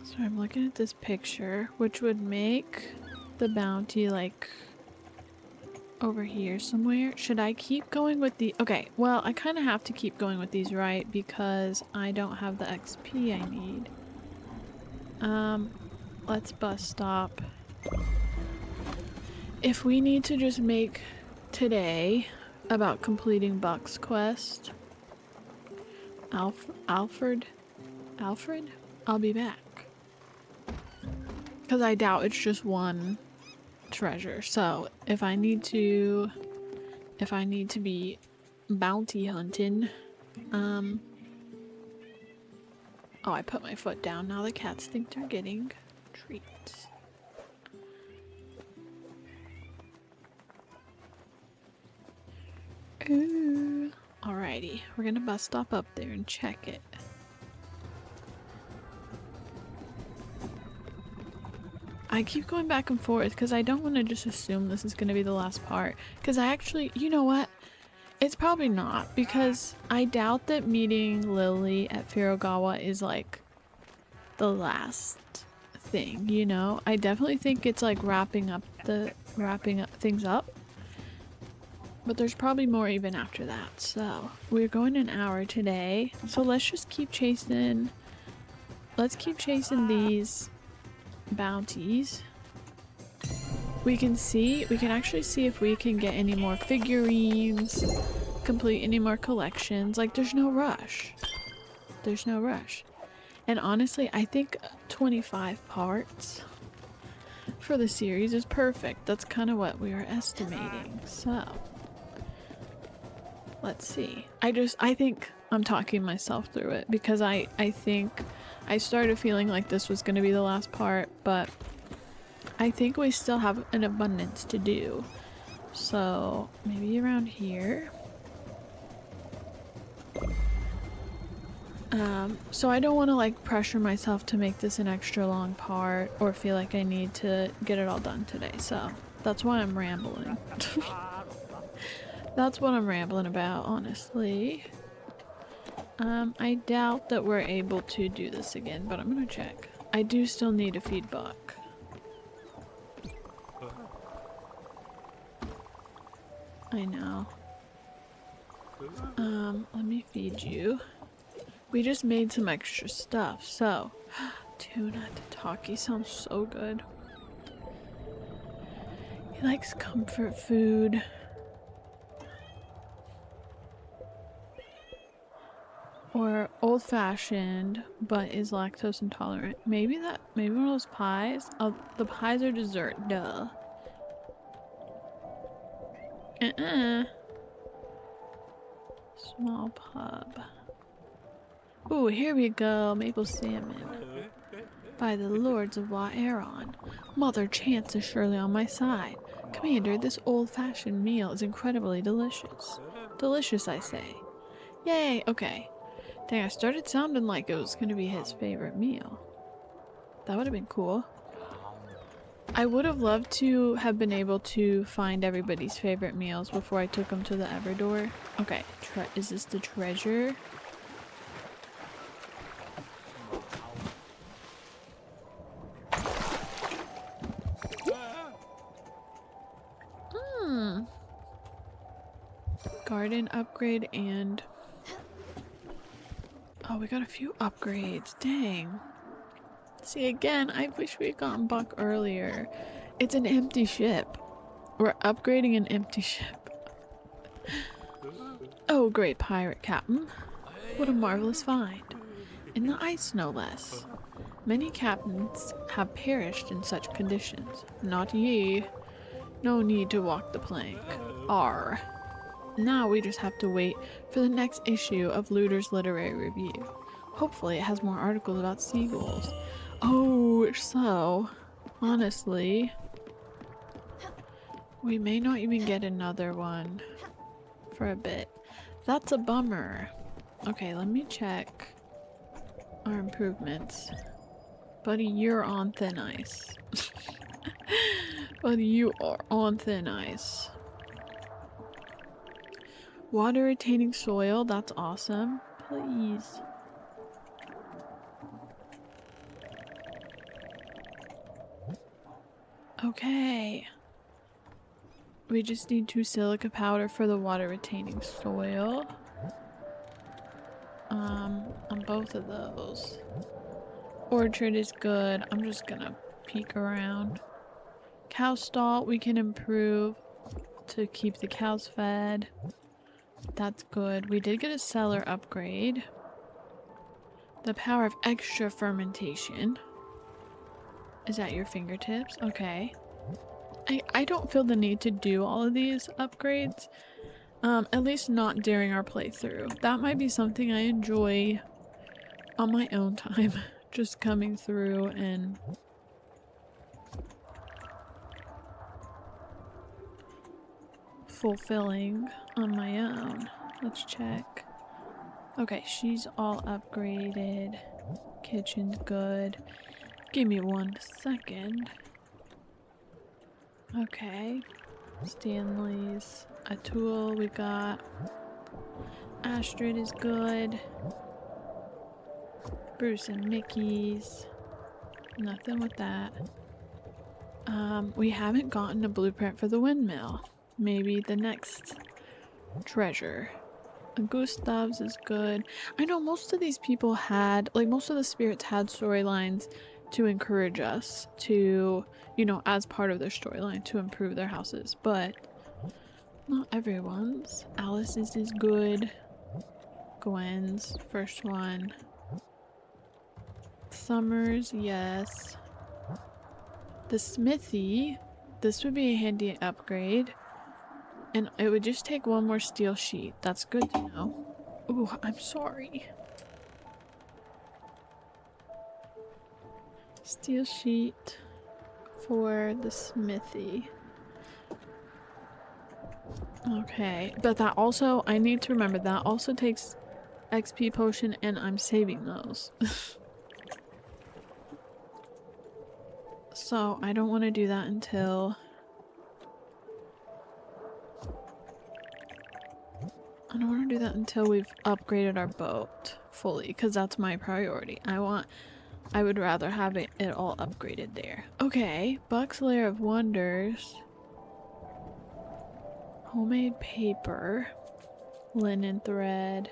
So I'm looking at this picture, which would make the bounty like over here somewhere. Should I keep going with the— okay, well, I kind of have to keep going with these, right? Because I don't have the XP I need. Let's bus stop. if we need to just make today about completing Buck's quest, Alfred, I'll be back. Because I doubt it's just one treasure. So if I need to be bounty hunting, oh, I put my foot down. Now the cats think they're getting treats. Ooh. Alrighty, we're gonna bus stop up there and check it. I keep going back and forth because I don't want to just assume this is going to be the last part. Because I actually, you know what? It's probably not, because I doubt that meeting Lily at Furugawa is like the last thing, you know? I definitely think it's like wrapping up things up. But there's probably more even after that. So we're going an hour today. So let's just keep chasing. Let's keep chasing these bounties. We can actually see if we can get any more figurines, complete any more collections. Like, there's no rush. There's no rush. And honestly, I think 25 parts for the series is perfect. That's kind of what we were estimating. So let's see. I think I'm talking myself through it because I think I started feeling like this was going to be the last part, but I think we still have an abundance to do. So maybe around here. So I don't want to like pressure myself to make this an extra long part or feel like I need to get it all done today. So that's why I'm rambling. That's what I'm rambling about, honestly. I doubt that we're able to do this again, but I'm gonna check. I do still need to feed Buck. I know. Let me feed you. We just made some extra stuff, so tuna tataki sounds so good. He likes comfort food. Or old-fashioned, but is lactose intolerant. Maybe one of those pies? Oh, the pies are dessert, duh. Small pub. Ooh, here we go, maple salmon. By the lords of Wa Aeron. Mother Chance is surely on my side. Commander, this old-fashioned meal is incredibly delicious. Delicious, I say. Yay, okay. Dang, I started sounding like it was gonna be his favorite meal. That would have been cool. I would have loved to have been able to find everybody's favorite meals before I took them to the Everdoor. Okay, is this the treasure? Garden upgrade and... Oh, we got a few upgrades. Dang. See, again, I wish we had gotten Buck earlier. It's an empty ship. We're upgrading an empty ship. Oh, great pirate captain. What a marvelous find. In the ice, no less. Many captains have perished in such conditions. Not ye. No need to walk the plank. Arr. Now we just have to wait for the next issue of Looter's Literary Review. Hopefully it has more articles about seagulls. Oh, so, honestly, we may not even get another one for a bit. That's a bummer. Okay, let me check our improvements. Buddy, you're on thin ice. Buddy, you are on thin ice. Water retaining soil, that's awesome. Please. Okay. We just need 2 silica powder for the water retaining soil. On both of those. Orchard is good. I'm just gonna peek around. Cow stall we can improve to keep the cows fed. That's good. We did get a cellar upgrade. The power of extra fermentation is at your fingertips. Okay. I don't feel the need to do all of these upgrades. At least not during our playthrough. That might be something I enjoy on my own time. Just coming through and fulfilling on my own. Let's check. Okay, she's all upgraded. Kitchen's good. Give me 1 second. Okay. Stanley's a tool we got. Astrid is good. Bruce and Mickey's. Nothing with that. We haven't gotten a blueprint for the windmill. Maybe the next treasure. Gustav's is good. I know most of these people had, like most of the spirits had storylines to encourage us to, you know, as part of their storyline to improve their houses, but not everyone's. Alice's is good. Gwen's, first one. Summer's, yes. The smithy, this would be a handy upgrade. And it would just take 1 more steel sheet. That's good to know. Ooh, I'm sorry. Steel sheet for the smithy. Okay, but that also, I need to remember that also takes XP potion and I'm saving those. So I don't want to do that until... I don't want to do that until we've upgraded our boat fully, because that's my priority. I would rather have it all upgraded there. Okay, Buck's Lair of Wonders. Homemade paper. Linen thread.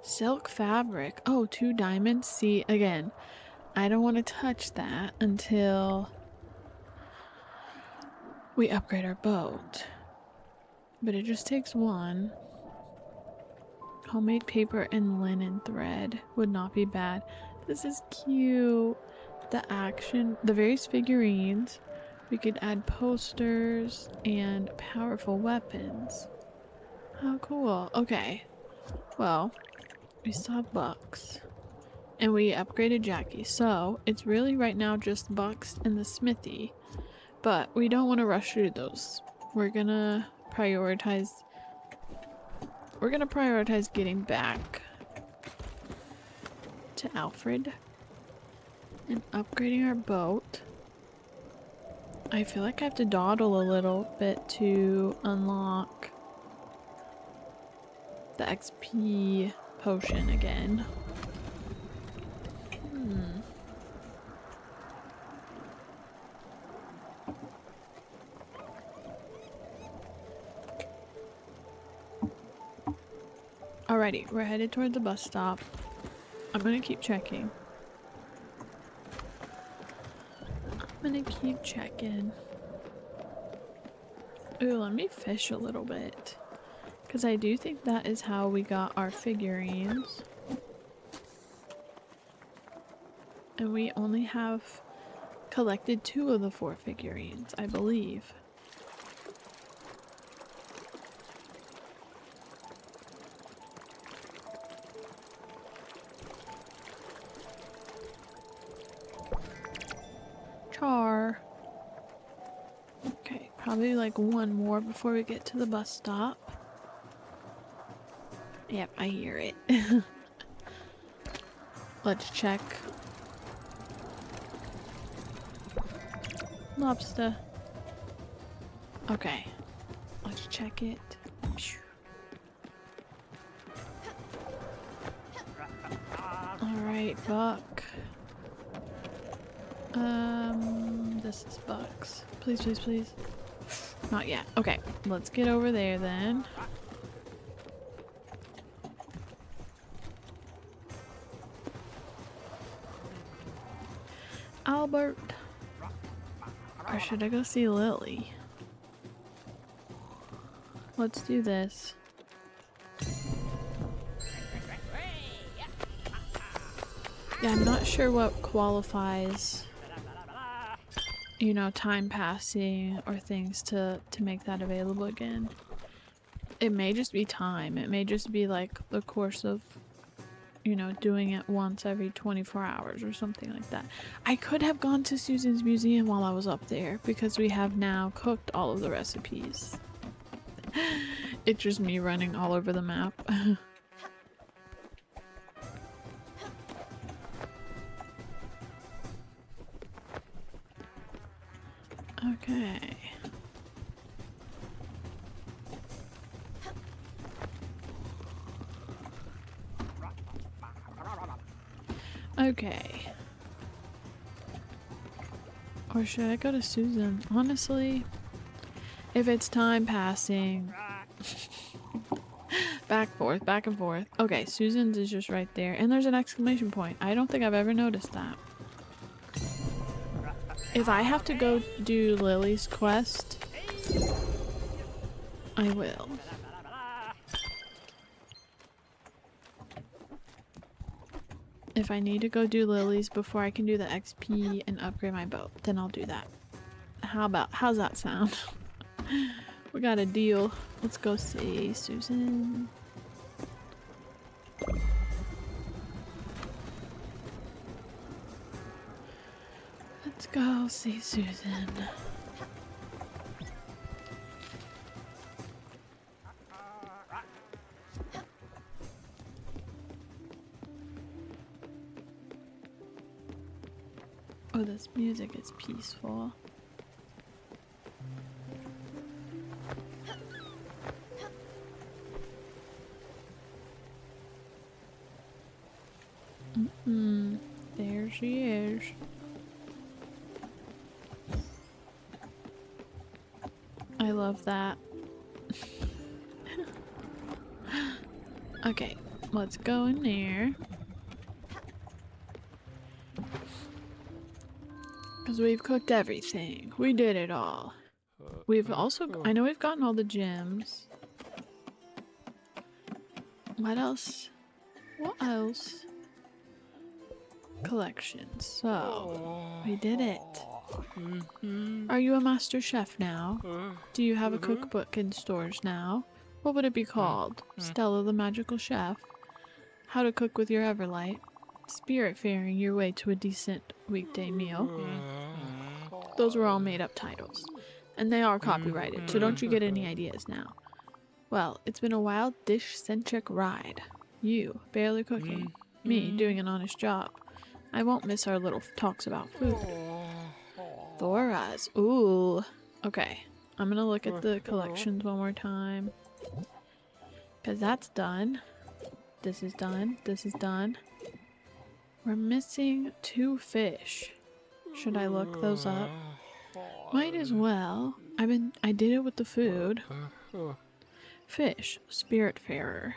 Silk fabric. Oh, 2 diamonds. See, again, I don't want to touch that until we upgrade our boat. But it just takes 1. Homemade paper and linen thread would not be bad. This is cute. The action, the various figurines. We could add posters and powerful weapons. How cool. Okay. Well, we saw Bucks. And we upgraded Jackie. So it's really right now just Bucks and the smithy. But we don't want to rush through those. We're gonna prioritize getting back to Alfred and upgrading our boat. I feel like I have to dawdle a little bit to unlock the XP potion again. Alrighty, we're headed towards the bus stop. I'm gonna keep checking. Ooh, let me fish a little bit. Because I do think that is how we got our figurines. And we only have collected 2 of the 4 figurines, I believe. Okay, probably like 1 more before we get to the bus stop. Yep, I hear it. Let's check. Lobster. Okay, let's check it. Alright, Buck. This is Bucks. Please, please, please. Not yet. Okay, let's get over there then. Albert. Or should I go see Lily? Let's do this. Yeah, I'm not sure what qualifies, you know, time passing or things to make that available again. It may just be time. It may just be like the course of, you know, doing it once every 24 hours or something like that. I could have gone to Susan's museum while I was up there because we have now cooked all of the recipes. It's just me running all over the map. Okay. Okay. Or should I go to Susan? Honestly, if it's time passing. Back and forth. Okay, Susan's is just right there. And there's an exclamation point. I don't think I've ever noticed that. If I have to go do Lily's quest, I will. If I need to go do Lily's before I can do the XP and upgrade my boat, then I'll do that. How's that sound? We got a deal. Let's go see Susan. Let's go see Susan. Oh, this music is peaceful. There she is. I love that. Okay, let's go in there. Because we've cooked everything. We did it all. We've also, I know we've gotten all the gems. What else? What else? Collections. So, we did it. Are you a master chef now? Do you have a cookbook in stores now? What would it be called? Stella the Magical Chef? How to cook with your Everlight? Spiritfaring your way to a decent weekday meal? Those were all made up titles. And they are copyrighted, so don't you get any ideas now. Well, it's been a wild dish-centric ride. You, barely cooking. Me, doing an honest job. I won't miss our little talks about food. Thoras. Ooh. Okay. I'm gonna look at the collections one more time. Because that's done. This is done. This is done. We're missing 2 fish. Should I look those up? Might as well. I did it with the food. Fish. Spiritfarer.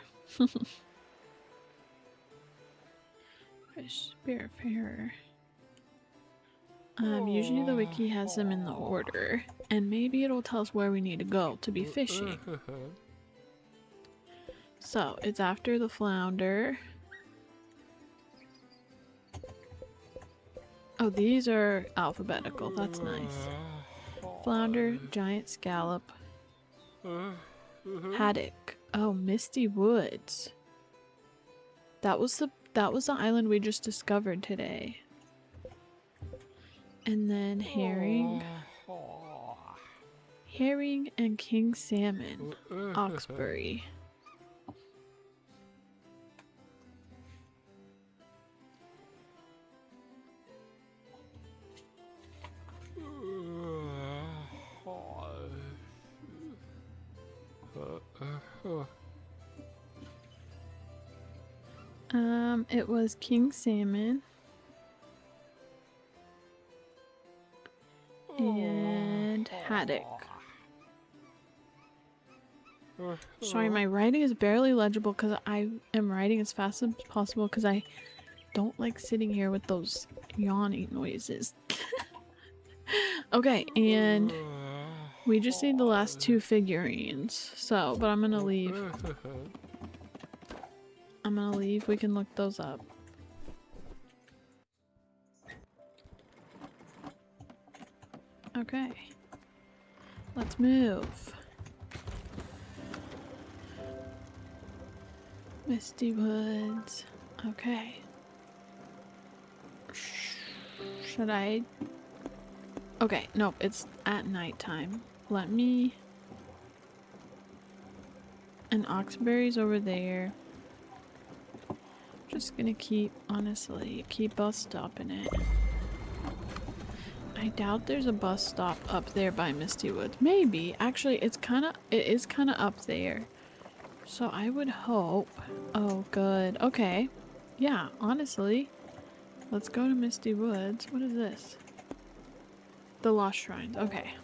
Fish. Spiritfarer. Usually the wiki has them in the order, and maybe it'll tell us where we need to go to be fishing. So, it's after the flounder. Oh, these are alphabetical. That's nice. Flounder, giant scallop, haddock. Oh, Misty Woods. That was the island we just discovered today. And then herring. Herring and king salmon. Oxbury. It was king salmon and haddock. Sorry, my writing is barely legible because I am writing as fast as possible because I don't like sitting here with those yawning noises. Okay, and we just need the last 2 figurines. So, but I'm gonna leave. We can look those up. Okay. Let's move. Misty Woods. Okay. Should I? Okay, nope, it's at nighttime. Let me... And Oxberry's over there. Just gonna keep, honestly, keep bus stopping it. I doubt there's a bus stop up there by Misty Woods. Maybe. Actually, it is kind of up there. So I would hope... Oh, good. Okay. Yeah, honestly. Let's go to Misty Woods. What is this? The Lost Shrines. Okay.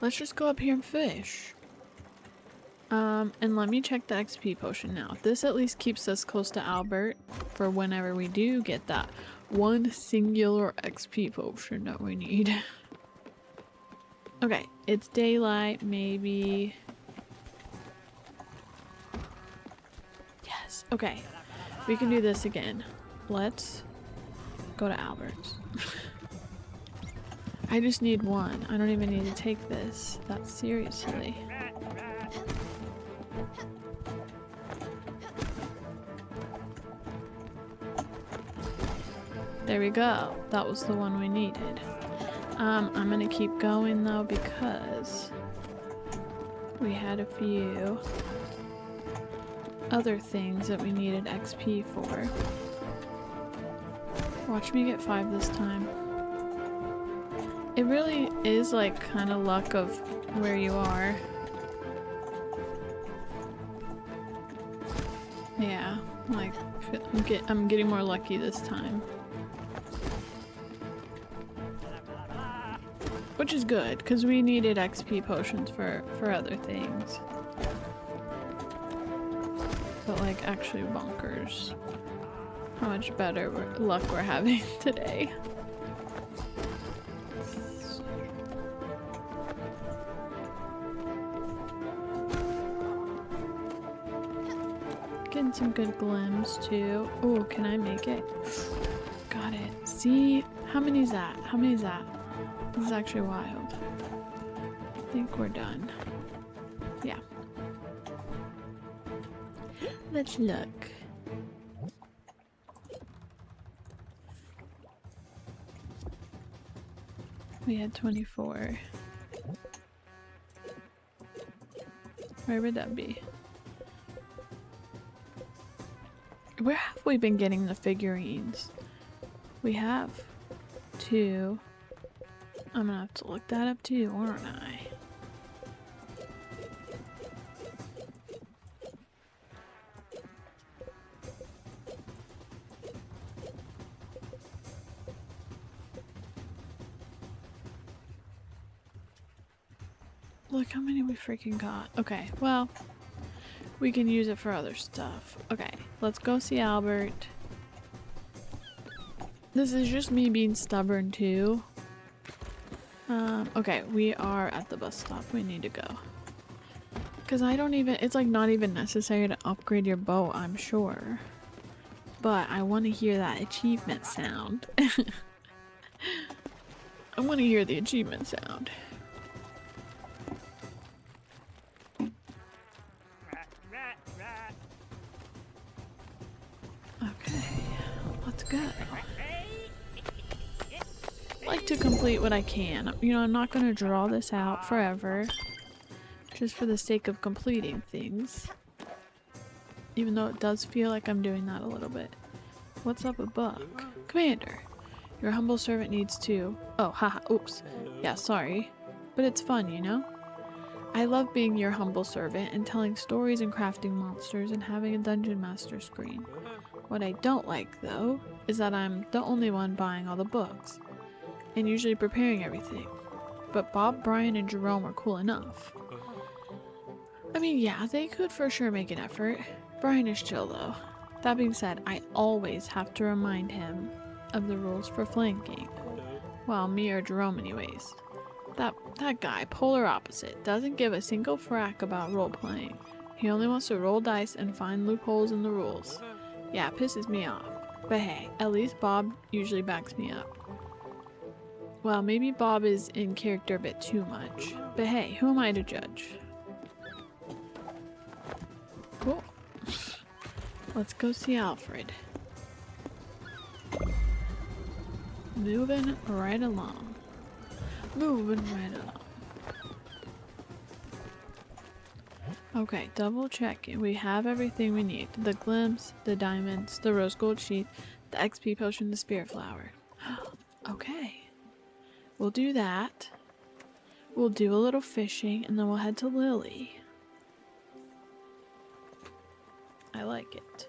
Let's just go up here and fish. And let me check the XP potion now. This at least keeps us close to Albert for whenever we do get that one singular XP potion that we need. Okay, it's daylight, maybe. Yes, okay. We can do this again. Let's go to Albert's. I just need one. I don't even need to take this that seriously. There we go. That was the one we needed. I'm gonna keep going though because we had a few other things that we needed XP for. Watch me get 5 this time. It really is like kind of luck of where you are. Yeah, like I'm getting more lucky this time. Which is good, because we needed XP potions for other things. But like actually bonkers. How much better luck we're having today. Getting some good glims too. Oh, can I make it? Got it. See? How many is that? How many is that? This is actually wild. I think we're done. Yeah. Let's look. We had 24. Where would that be? Where have we been getting the figurines? We have 2. I'm gonna have to look that up too, aren't I? Look how many we freaking got. Okay, well, we can use it for other stuff. Okay, let's go see Albert. This is just me being stubborn too. Okay, we are at the bus stop. We need to go. Because I don't even, it's like not even necessary to upgrade your boat, I'm sure. But I want to hear that achievement sound. I want to hear the achievement sound. Okay, let's go. I like to complete what I can. You know, I'm not going to draw this out forever. Just for the sake of completing things. Even though it does feel like I'm doing that a little bit. What's up a book? Commander, your humble servant needs to... Oh, haha, oops. Yeah, sorry. But it's fun, you know? I love being your humble servant and telling stories and crafting monsters and having a dungeon master screen. What I don't like, though, is that I'm the only one buying all the books. And usually preparing everything. But Bob, Brian, and Jerome are cool enough. I mean, yeah, they could for sure make an effort. Brian is chill, though. That being said, I always have to remind him of the rules for flanking. Well, me or Jerome anyways. That guy, polar opposite, doesn't give a single frack about role-playing. He only wants to roll dice and find loopholes in the rules. Yeah, it pisses me off. But hey, at least Bob usually backs me up. Well, maybe Bob is in character a bit too much. But hey, who am I to judge? Cool. Let's go see Alfred. Moving right along. Moving right along. Okay, double checking. We have everything we need. The glimpse, the diamonds, the rose gold sheet, the XP potion, the spirit flower. Okay. We'll do that. We'll do a little fishing and then we'll head to Lily. I like it.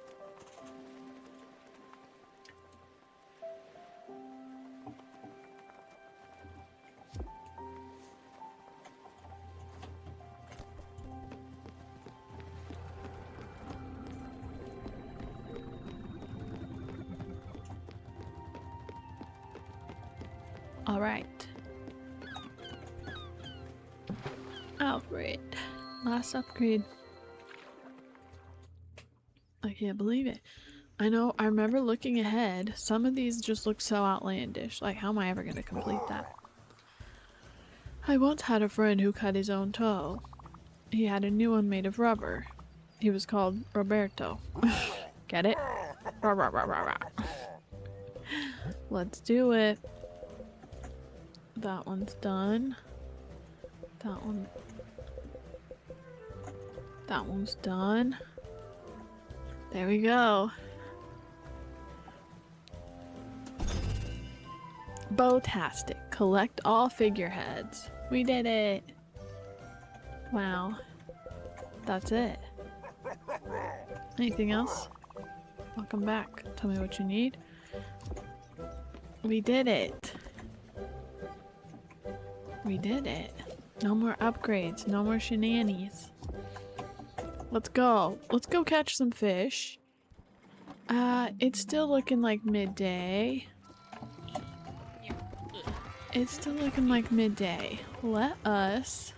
Alright. Alfred. Last upgrade. I can't believe it. I know, I remember looking ahead. Some of these just look so outlandish. Like, how am I ever going to complete that? I once had a friend who cut his own toe. He had a new one made of rubber. He was called Roberto. Get it? Rah, rah, rah, rah, rah. Let's do it. That one's done. That one's done. There we go. Bowtastic. Collect all figureheads. We did it. Wow. That's it. Anything else? Welcome back. Tell me what you need. We did it. We did it. No more upgrades. No more shenanigans. Let's go. Let's go catch some fish. It's still looking like midday. It's still looking like midday. Let us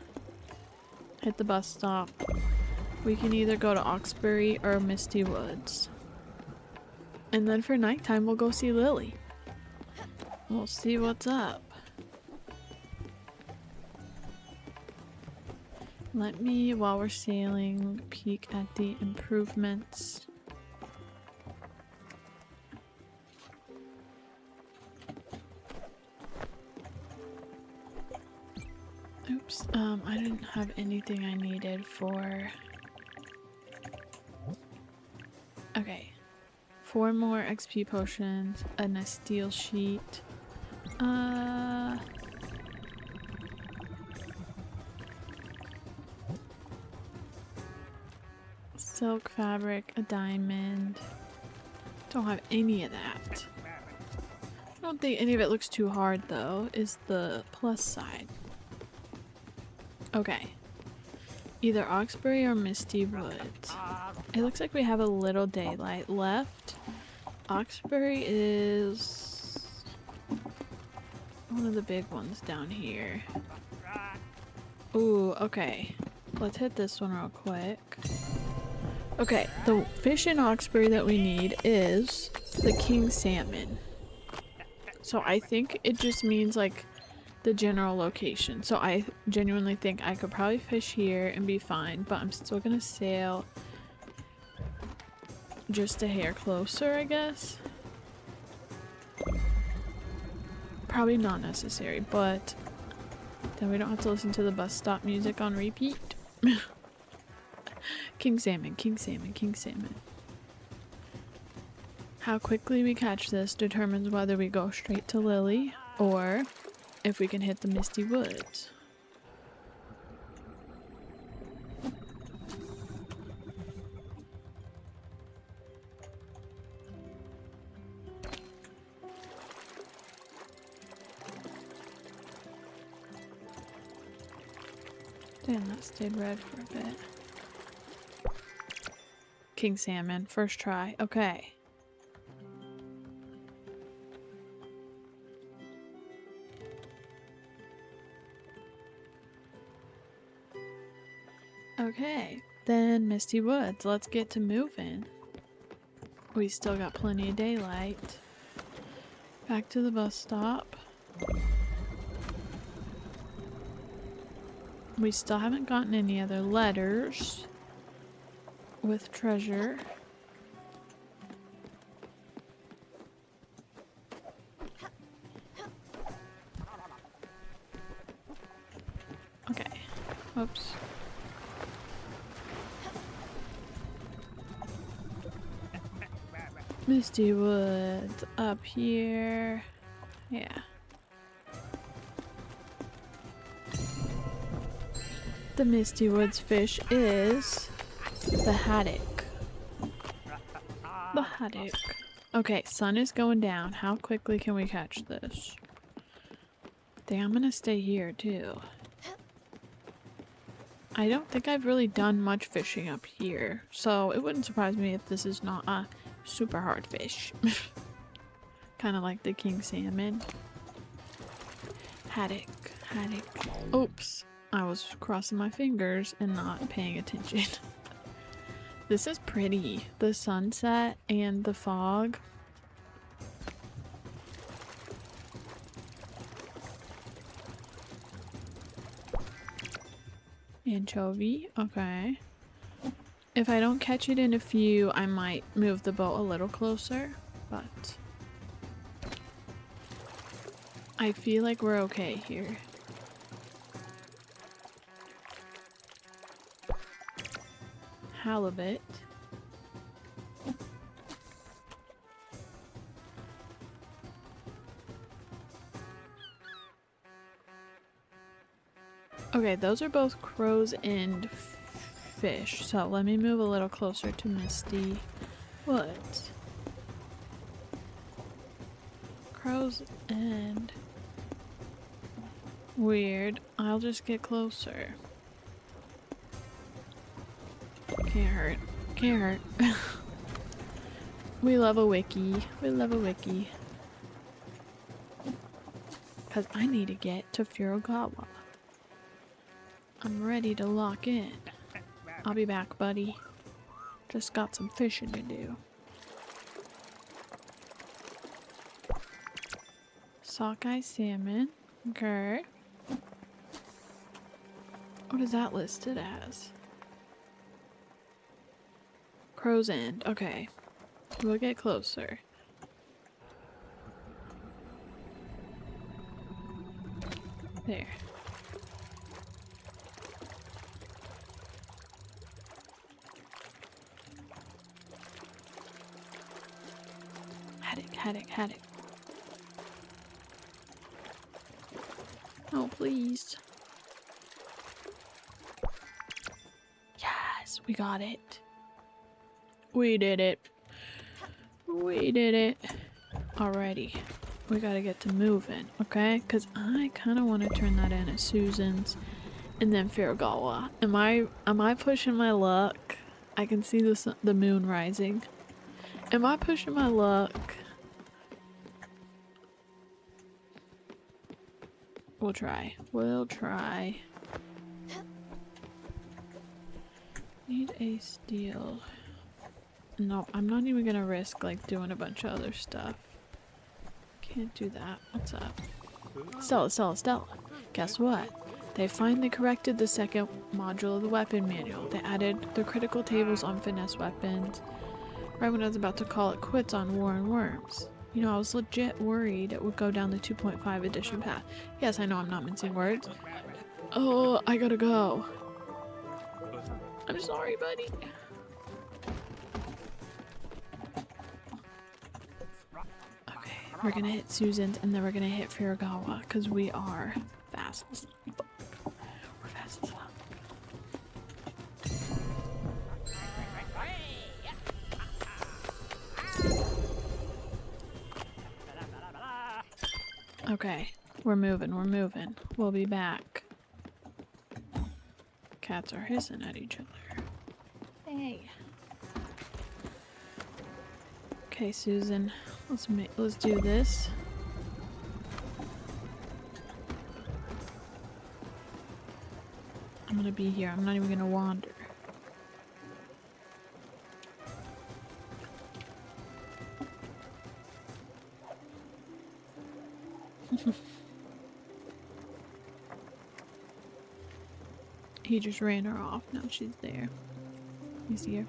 hit the bus stop. We can either go to Oxbury or Misty Woods. And then for nighttime, we'll go see Lily. We'll see what's up. Let me, while we're sailing, peek at the improvements. Oops, I didn't have anything I needed for... Okay. 4 more XP potions, and a steel sheet. Silk fabric, a diamond. Don't have any of that. I don't think any of it looks too hard though, is the plus side. Okay. Either Oxbury or Misty Woods. It looks like we have a little daylight left. Oxbury is one of the big ones down here. Ooh, okay. Let's hit this one real quick. Okay, the fish in Oxbury that we need is the king salmon. So I think it just means like the general location. So I genuinely think I could probably fish here and be fine, but I'm still gonna sail just a hair closer, I guess. Probably not necessary, but then we don't have to listen to the bus stop music on repeat. King salmon, king salmon, king salmon. How quickly we catch this determines whether we go straight to Lily or if we can hit the Misty Woods. Damn, that stayed red for a bit. King salmon, first try. Okay. Okay, then Misty Woods. Let's get to moving. We still got plenty of daylight. Back to the bus stop. We still haven't gotten any other letters with treasure. Okay. Whoops. Misty Woods up here. Yeah. The Misty Woods fish is the haddock. The haddock. Okay, sun is going down. How quickly can we catch this? I think I'm gonna stay here too. I don't think I've really done much fishing up here, so it wouldn't surprise me if this is not a super hard fish. Kind of like the king salmon. Haddock, haddock. Oops, I was crossing my fingers and not paying attention. This is pretty. The sunset and the fog. Anchovy, okay. If I don't catch it in a few, I might move the boat a little closer, but I feel like we're okay here. Halibut. Okay, those are both crows and fish, so let me move a little closer to Misty Woods. Crows and weird. I'll just get closer. Can't hurt. Can't hurt. We love a wiki. We love a wiki. Because I need to get to Furugawa. I'm ready to lock in. I'll be back, buddy. Just got some fishing to do. Sockeye salmon. Okay. What is that listed as? Crow's End. Okay. We'll get closer. There. Haddock, haddock. Oh, please. Yes, we got it. We did it. We did it. Alrighty. We gotta get to moving, okay? Because I kind of want to turn that in at Susan's and then Furugawa. Am I pushing my luck? I can see the moon rising. Am I pushing my luck? We'll try. We'll try. Need a steel. No, I'm not even gonna risk like doing a bunch of other stuff. Can't do that. What's up? Stella. Guess what? They finally corrected the second module of the weapon manual. They added the critical tables on finesse weapons right when I was about to call it quits on War and Worms. You know, I was legit worried it would go down the 2.5 edition path. Yes, I know I'm not mincing words. Oh, I gotta go. I'm sorry, buddy. Okay, we're gonna hit Susan's and then we're gonna hit Furugawa because we are fast as fuck. We're fast as fuck. Okay, we're moving. We'll be back. Cats are hissing at each other. Hey. Okay, Susan, let's do this. I'm gonna be here. I'm not even gonna wander. He just ran her off. Now she's there. You see her?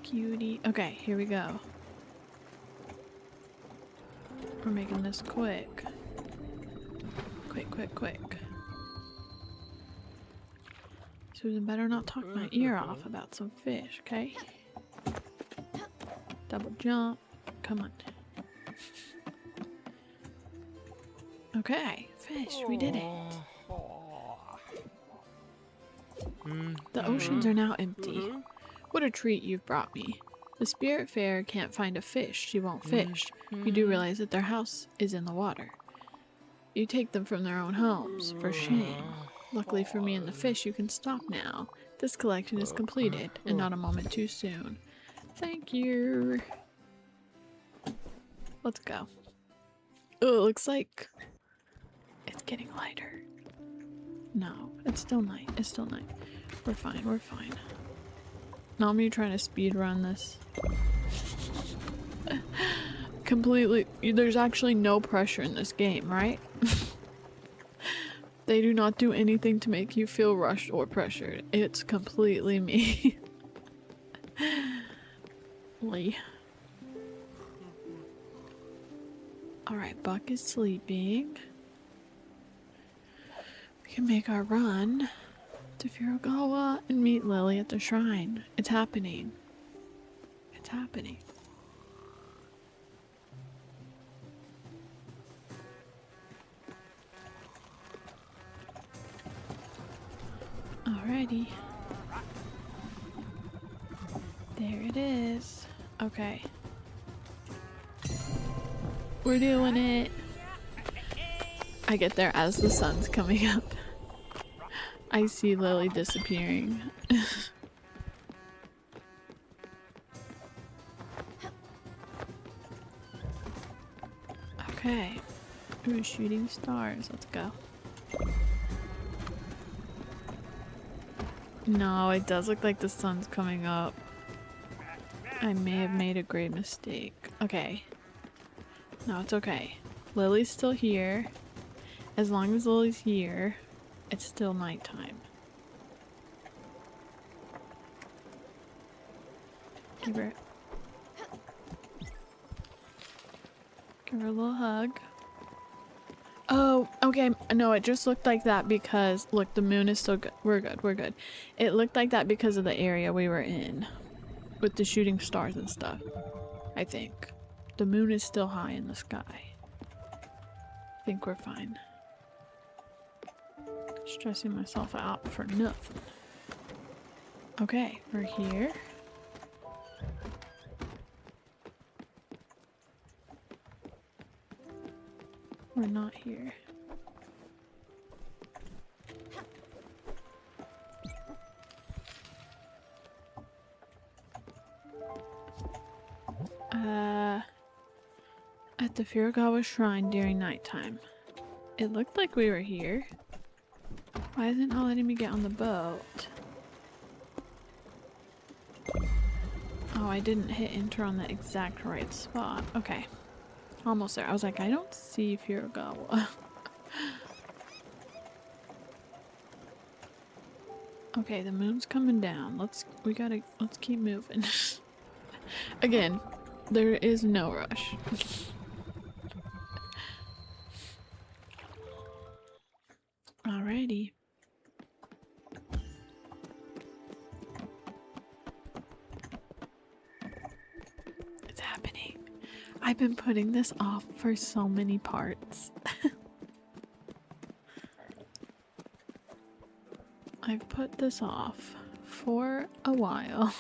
Cutie. Okay, here we go. We're making this quick. Quick, quick, quick. Susan better not talk my ear off about some fish, okay? Double jump. Come on. Okay, fish, we did it. The oceans are now empty. What a treat you've brought me. The Spiritfarer can't find a fish she won't fish. You do realize that their house is in the water. You take them from their own homes, for shame. Luckily for me and the fish, you can stop now. This collection is completed, and not a moment too soon. Thank you. Let's go. Oh, it looks like it's getting lighter. No, it's still night. It's still night. We're fine, we're fine. Not me trying to speed run this. Completely. There's actually no pressure in this game, right? They do not do anything to make you feel rushed or pressured. It's completely me. Lee. Alright, Buck is sleeping. We can make our run to Furugawa and meet Lily at the shrine. It's happening. It's happening. Alrighty. There it is. Okay. We're doing it. I get there as the sun's coming up. I see Lily disappearing. Okay. Ooh, shooting stars. Let's go. No, it does look like the sun's coming up. I may have made a great mistake. Okay. No, it's okay. Lily's still here. As long as Lily's here, it's still nighttime. Give her a little hug. Oh, okay. No, it just looked like that because, look, the moon is still good. We're good, we're good. It looked like that because of the area we were in. With the shooting stars and stuff. I think. The moon is still high in the sky. I think we're fine. Stressing myself out for nothing. Okay, we're here. We're not here. At the Furugawa shrine during nighttime. It looked like we were here. Why isn't it letting me get on the boat? Oh, I didn't hit enter on the exact right spot. Okay. Almost there. I was like, I don't see Furugawa. Okay, the moon's coming down. Let's keep moving. Again, there is no rush. Alrighty. It's happening. I've been putting this off for so many parts. I've put this off for a while.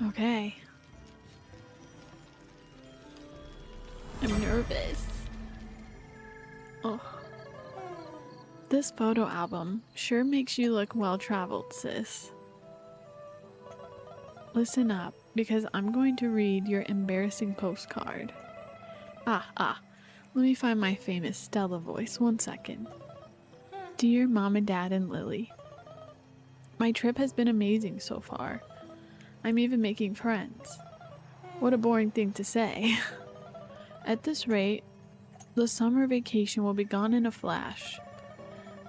Okay. I'm nervous. Oh. This photo album sure makes you look well-traveled, sis. Listen up, because I'm going to read your embarrassing postcard. Let me find my famous Stella voice. 1 second. Dear Mom and Dad and Lily, my trip has been amazing so far. I'm even making friends. What a boring thing to say. At this rate, the summer vacation will be gone in a flash.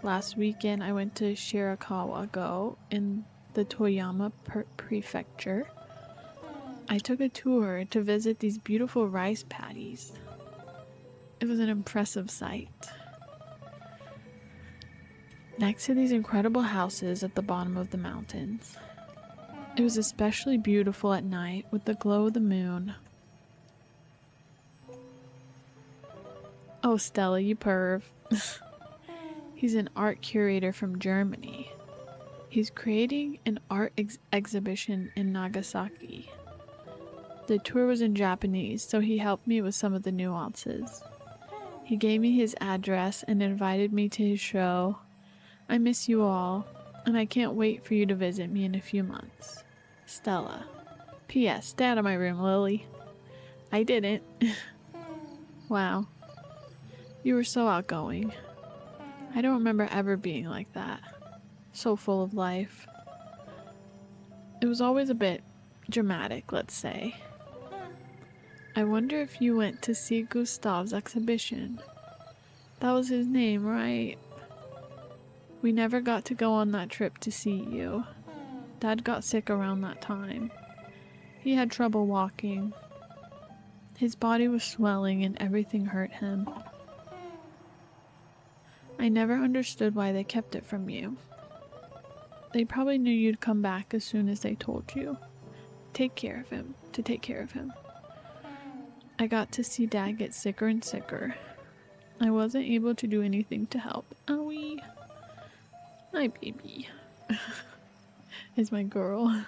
Last weekend I went to Shirakawa-go in the Toyama Prefecture. I took a tour to visit these beautiful rice paddies. It was an impressive sight. Next to these incredible houses at the bottom of the mountains. It was especially beautiful at night with the glow of the moon. Oh, Stella, you perv. He's an art curator from Germany. He's creating an art exhibition in Nagasaki. The tour was in Japanese, so he helped me with some of the nuances. He gave me his address and invited me to his show. I miss you all, and I can't wait for you to visit me in a few months. Stella. P.S. Stay out of my room, Lily. I didn't. Wow. You were so outgoing. I don't remember ever being like that. So full of life. It was always a bit dramatic, let's say. I wonder if you went to see Gustav's exhibition. That was his name, right? We never got to go on that trip to see you. Dad got sick around that time. He had trouble walking. His body was swelling and everything hurt him. I never understood why they kept it from you. They probably knew you'd come back as soon as they told you. Take care of him. I got to see Dad get sicker and sicker. I wasn't able to do anything to help. Owie. My baby. Is my girl.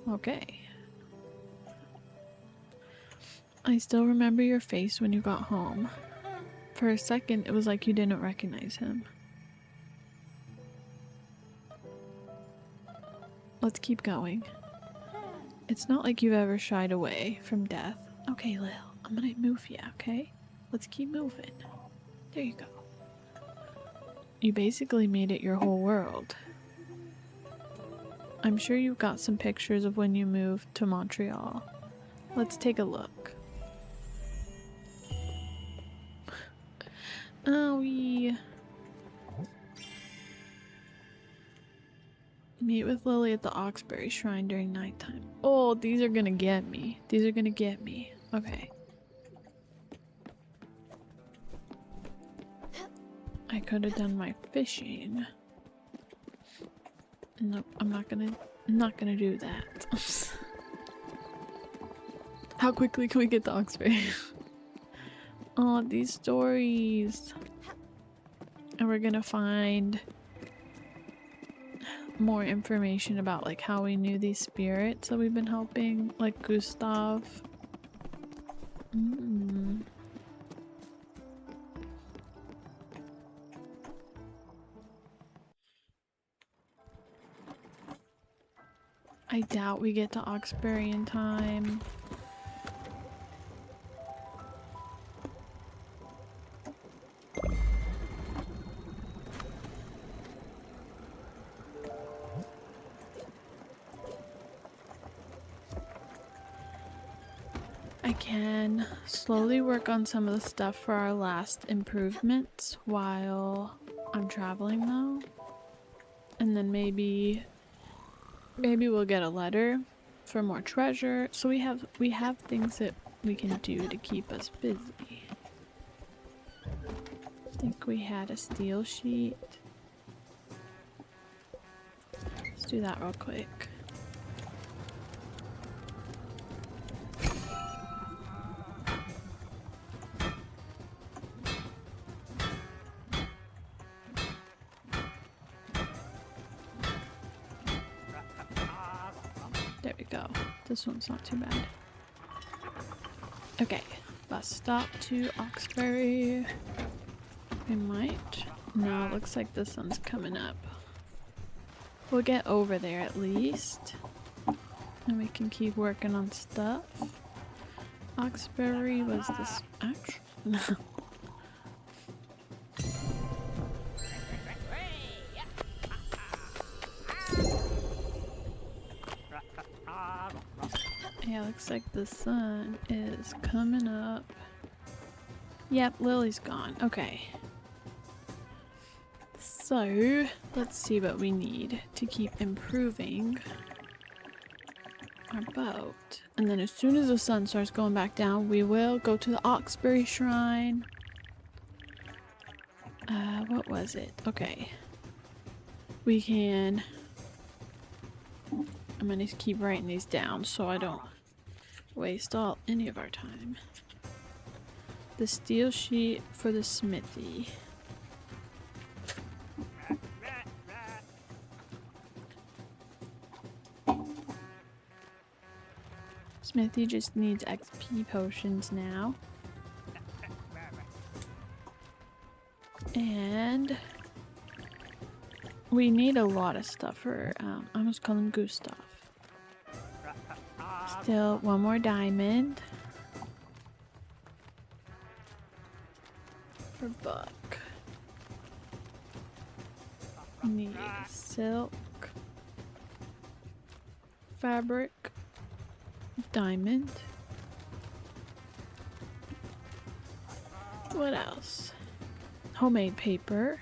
Okay. I still remember your face when you got home. For a second, it was like you didn't recognize him. Let's keep going. It's not like you've ever shied away from death. Okay, Lil, I'm gonna move you, okay? Let's keep moving. There you go. You basically made it your whole world. I'm sure you've got some pictures of when you moved to Montreal. Let's take a look. Owie. Meet with Lily at the Oxbury Shrine during nighttime. Oh, these are gonna get me. Okay. I could have done my fishing. Nope, I'm not gonna do that. How quickly can we get to Oxbury? Oh, these stories. And we're gonna find more information about like how we knew these spirits that we've been helping, like Gustav. I doubt we get to Oxbury in time. I can slowly work on some of the stuff for our last improvements while I'm traveling though. And then maybe we'll get a letter for more treasure. So we have things that we can do to keep us busy. I think we had a steel sheet. Let's do that real quick. There we go. This one's not too bad. Okay, Bus stop to Oxbury. We might. No, it looks like the sun's coming up. We'll get over there at least. And we can keep working on stuff. Oxbury was this actual? No. Yeah, looks like the sun is coming up. Yep, Lily's gone. Okay. So, let's see what we need to keep improving our boat. And then as soon as the sun starts going back down, we will go to the Oxbury Shrine. What was it? Okay. We can... I'm gonna keep writing these down so I don't waste any of our time. The steel sheet for the smithy. Smithy just needs XP potions now. And we need a lot of stuff for, I almost call him Gustav. Still one more diamond. For Buck. Need silk. Fabric. Diamond. What else? Homemade paper.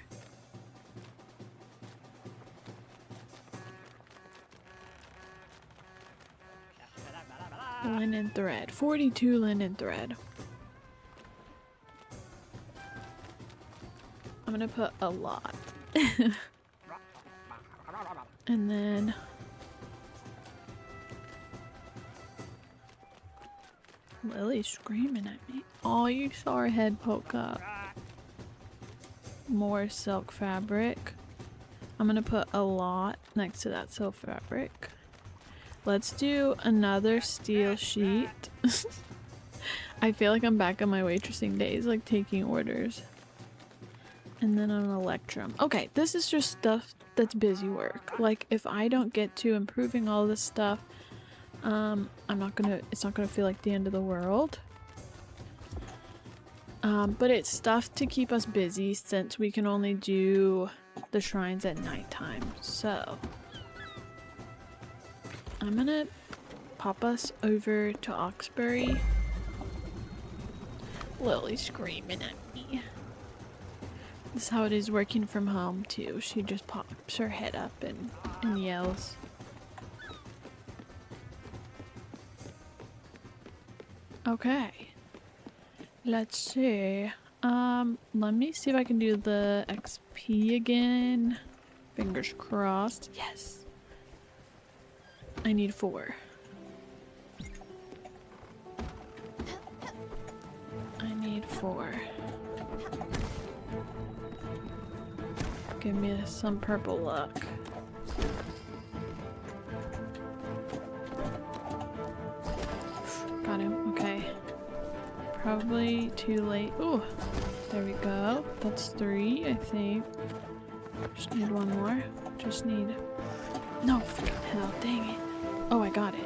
Linen thread. 42 linen thread. I'm gonna put a lot. And then Lily's screaming at me. Oh, you saw her head poke up. More silk fabric. I'm gonna put a lot next to that silk fabric. Let's do another steel sheet. I feel like I'm back on my waitressing days, like taking orders. And then an electrum. Okay, this is just stuff that's busy work. Like, if I don't get to improving all this stuff, it's not gonna feel like the end of the world. But it's stuff to keep us busy since we can only do the shrines at nighttime. So I'm gonna pop us over to Oxbury. Lily's screaming at me. This is how it is working from home too. She just pops her head up and yells. Okay. Let's see. Let me see if I can do the XP again. Fingers crossed. Yes. I need 4. I need 4. Give me some purple luck. Got him. Okay. Probably too late. Ooh, there we go. That's 3, I think. Just need 1 more. Just need... No, freaking hell, dang it. Oh, I got it.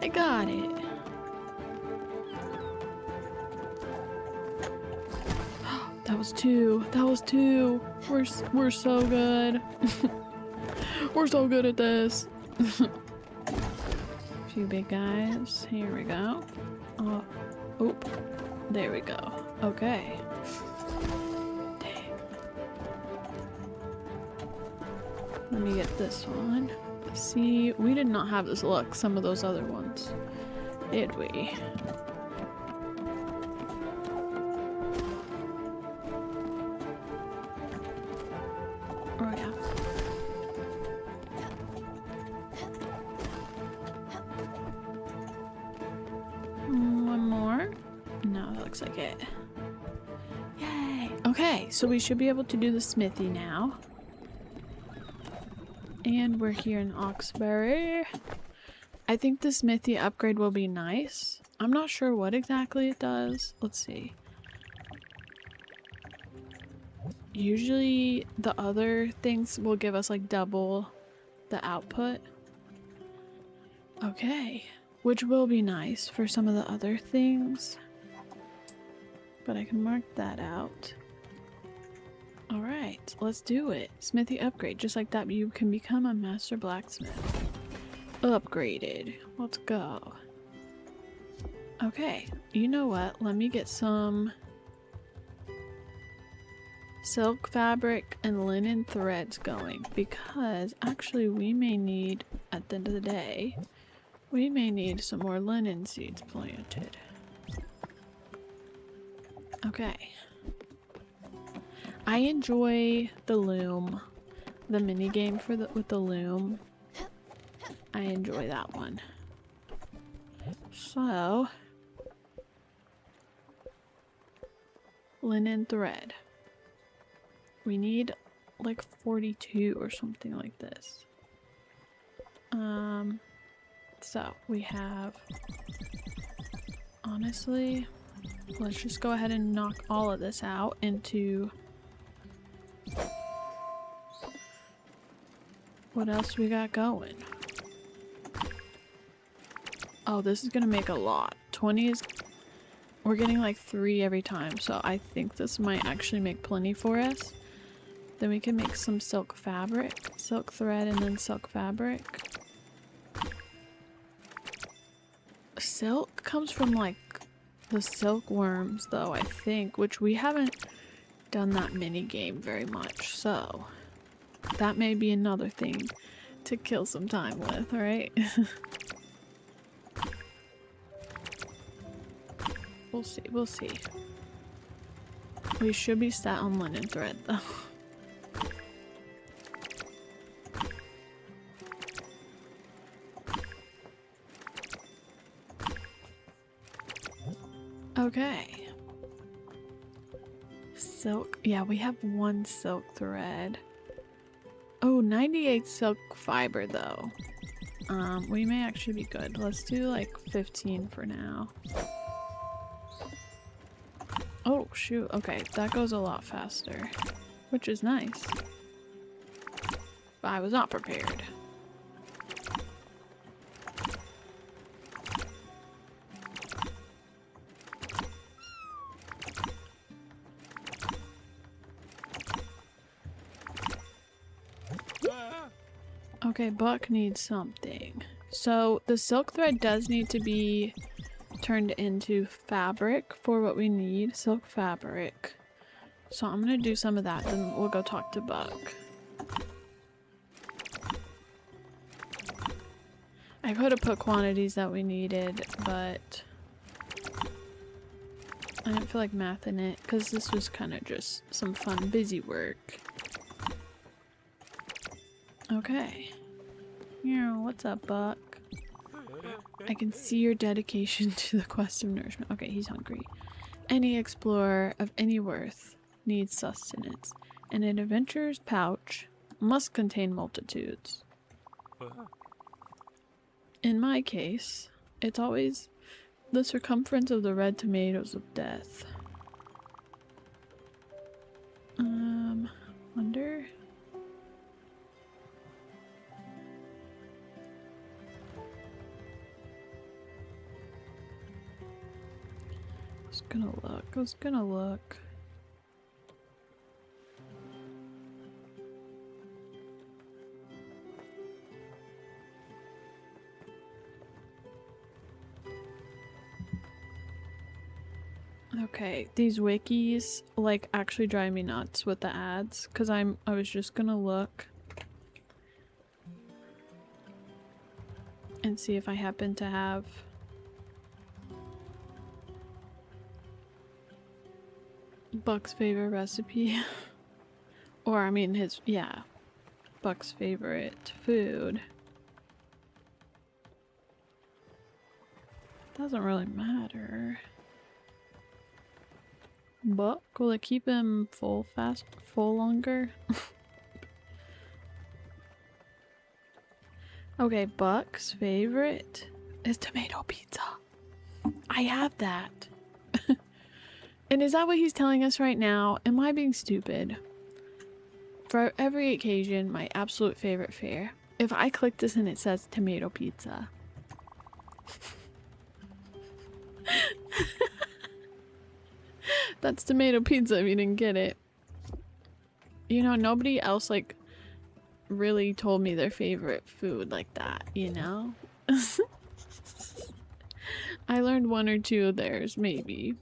I got it. That was 2. That was 2. We're so good. We're so good at this. Few big guys. Here we go. Oop. There we go. Okay. Dang. Let me get this one. See, we did not have this luck some of those other ones, did we? Oh yeah. One more? No, that looks like it. Yay! Okay, so we should be able to do the smithy now. And we're here in Oxbury. I think the smithy upgrade will be nice. I'm not sure what exactly it does. Let's see. Usually the other things will give us like double the output. Okay, which will be nice for some of the other things. But I can mark that out. Alright, let's do it. Smithy upgrade. Just like that, you can become a master blacksmith. Upgraded. Let's go. Okay, you know what? Let me get some silk fabric and linen threads going, because actually we may need, at the end of the day, we may need some more linen seeds planted. Okay. I enjoy the loom, the mini game with the loom. I enjoy that one. So, linen thread. We need like 42 or something like this. So we have, honestly, let's just go ahead and knock all of this out into, what else we got going? Oh, this is gonna make a lot. 20 is, we're getting like 3 every time, so I think this might actually make plenty for us. Then we can make some silk fabric, silk thread, and then silk fabric. Silk comes from like the silkworms though, I think, which we haven't done that mini game very much, so that may be another thing to kill some time with, right? We'll see, we'll see. We should be set on linen thread though. Okay. Silk. Yeah, we have 1 silk thread. Oh, 98 silk fiber though. We may actually be good. Let's do like 15 for now. Oh, shoot. Okay, that goes a lot faster, which is nice. But I was not prepared. Okay, Buck needs something. So the silk thread does need to be turned into fabric for what we need, silk fabric. So I'm gonna do some of that, then we'll go talk to Buck. I could have put quantities that we needed, but I didn't feel like mathing it because this was kind of just some fun busy work. Okay. Yeah, what's up, Buck? I can see your dedication to the quest of nourishment. Okay, he's hungry. Any explorer of any worth needs sustenance, and an adventurer's pouch must contain multitudes. In my case, it's always the circumference of the red tomatoes of death. Wonder... I was gonna look. Okay, these wikis like actually drive me nuts with the ads because I was just gonna look and see if I happen to have Buck's favorite recipe. Or I mean his, yeah, Buck's favorite food. Doesn't really matter. Buck, will it keep him full longer? Okay, Buck's favorite is tomato pizza. I have that. And is that what he's telling us right now? Am I being stupid? For every occasion, my absolute favorite fare. If I click this and it says tomato pizza. That's tomato pizza if you didn't get it. You know, nobody else like really told me their favorite food like that, you know? I learned one or two of theirs, maybe.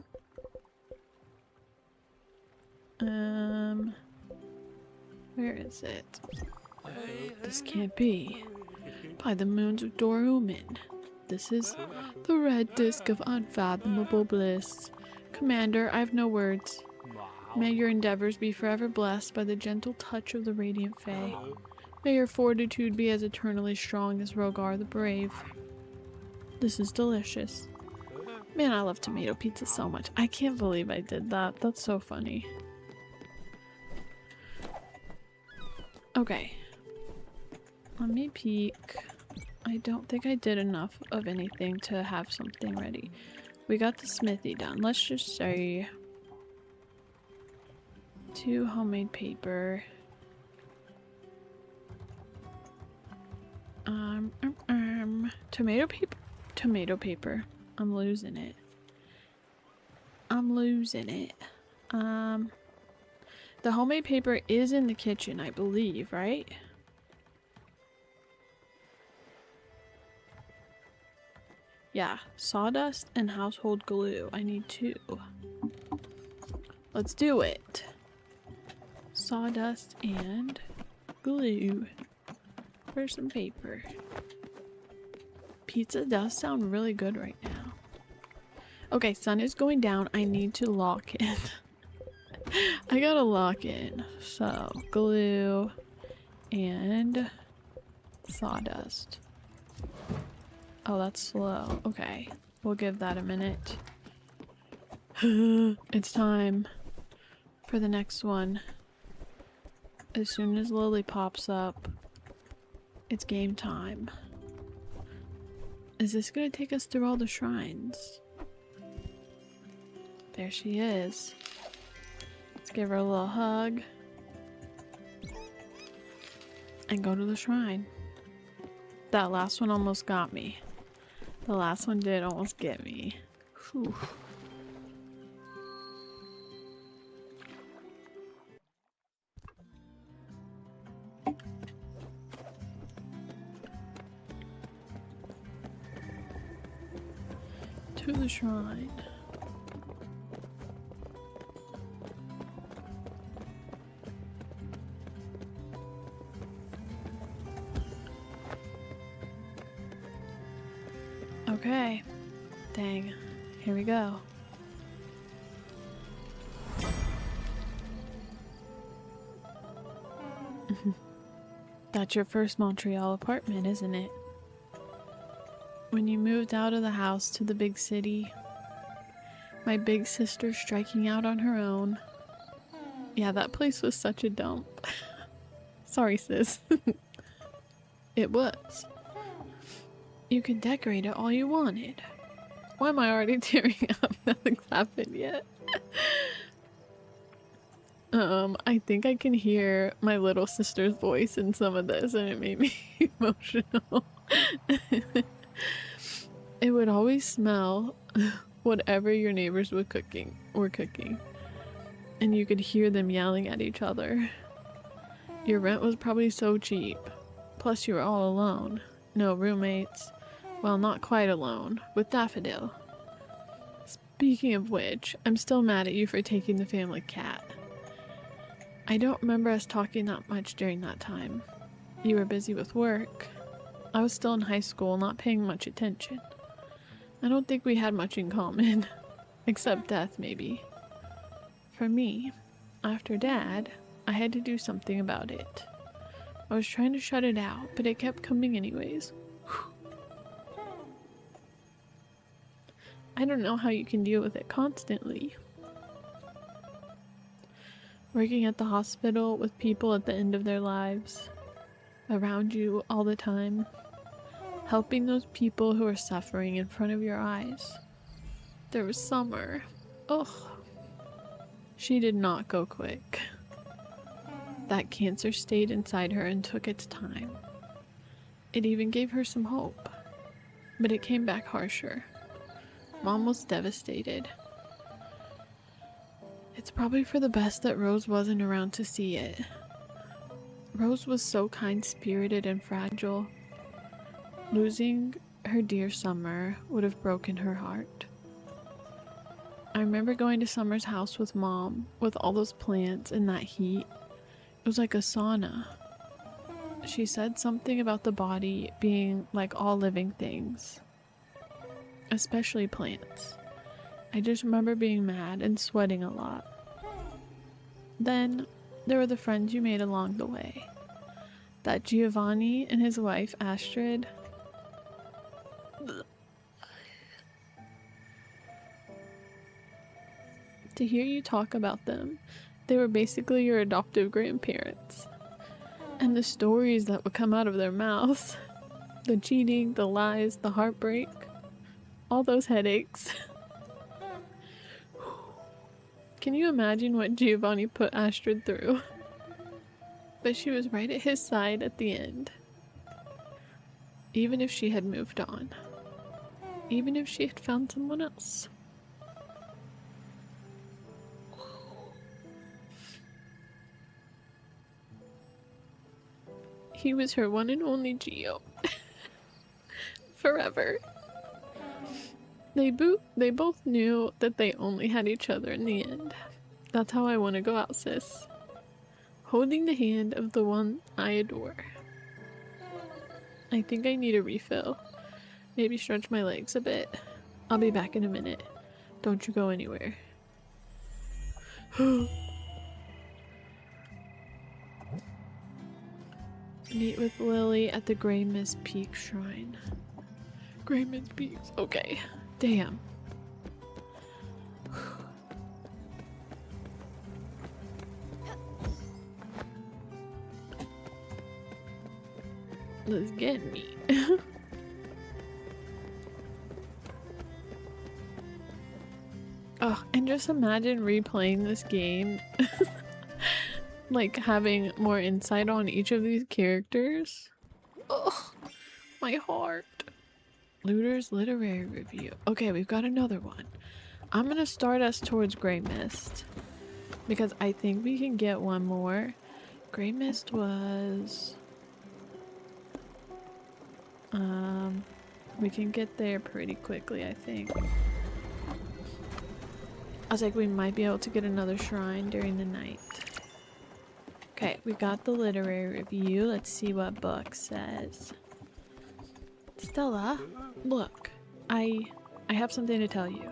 Where is it? This can't be. By the moons of Dorumin. This is the red disk of unfathomable bliss. Commander, I have no words. May your endeavors be forever blessed by the gentle touch of the radiant Fae. May your fortitude be as eternally strong as Rogar the Brave. This is delicious. Man, I love tomato pizza so much. I can't believe I did that. That's so funny. Okay. Let me peek. I don't think I did enough of anything to have something ready. We got the smithy done. Let's just say 2 homemade paper. Tomato paper? Tomato paper. I'm losing it. I'm losing it. The homemade paper is in the kitchen, I believe, right? Yeah, sawdust and household glue. I need 2. Let's do it. Sawdust and glue for some paper. Pizza does sound really good right now. Okay, sun is going down. I need to lock in. I gotta lock in. So, glue and sawdust. Oh, that's slow. Okay, we'll give that a minute. It's time for the next one. As soon as Lily pops up, it's game time. Is this gonna take us through all the shrines? There she is. Let's give her a little hug and go to the shrine. That last one almost got me. The last one did almost get me. Whew. To the shrine. Okay. Dang. Here we go. That's your first Montreal apartment, isn't it? When you moved out of the house to the big city, my big sister striking out on her own. Yeah, that place was such a dump. Sorry, sis. It was. You could decorate it all you wanted. Why am I already tearing up? Nothing's happened yet. I think I can hear my little sister's voice in some of this and it made me emotional. It would always smell whatever your neighbors were cooking. And you could hear them yelling at each other. Your rent was probably so cheap. Plus you were all alone. No roommates. Well, not quite alone. With Daffodil. Speaking of which, I'm still mad at you for taking the family cat. I don't remember us talking that much during that time. You were busy with work. I was still in high school, not paying much attention. I don't think we had much in common. Except death, maybe. For me, after Dad, I had to do something about it. I was trying to shut it out, but it kept coming anyways. I don't know how you can deal with it constantly. Working at the hospital with people at the end of their lives. Around you all the time. Helping those people who are suffering in front of your eyes. There was Summer. Ugh. She did not go quick. That cancer stayed inside her and took its time. It even gave her some hope. But it came back harsher. Mom was devastated. It's probably for the best that Rose wasn't around to see it. Rose was so kind-spirited and fragile. Losing her dear Summer would have broken her heart. I remember going to Summer's house with Mom, with all those plants and that heat. It was like a sauna. She said something about the body being like all living things, especially plants. I just remember being mad and sweating a lot. Then there were the friends you made along the way. That Giovanni and his wife Astrid. To hear you talk about them, they were basically your adoptive grandparents. And the stories that would come out of their mouths, the cheating, the lies, the heartbreak, all those headaches. Can you imagine what Giovanni put Astrid through? But she was right at his side at the end. Even if she had moved on. Even if she had found someone else. He was her one and only Gio. Forever. They both knew that they only had each other in the end. That's how I want to go out, sis. Holding the hand of the one I adore. I think I need a refill. Maybe stretch my legs a bit. I'll be back in a minute. Don't you go anywhere. Meet with Lily at the Grey Mist Peak Shrine. Grey Mist Peaks. Okay. Damn. Let's get me. Oh, and just imagine replaying this game. Like having more insight on each of these characters. Ugh, my heart. Looter's Literary Review. Okay, we've got another one. I'm gonna start us towards Grey Mist, because I think we can get one more. Grey Mist was... we can get there pretty quickly, I think. I was like, we might be able to get another shrine during the night. Okay, we got the literary review. Let's see what book says. Stella, look, I have something to tell you.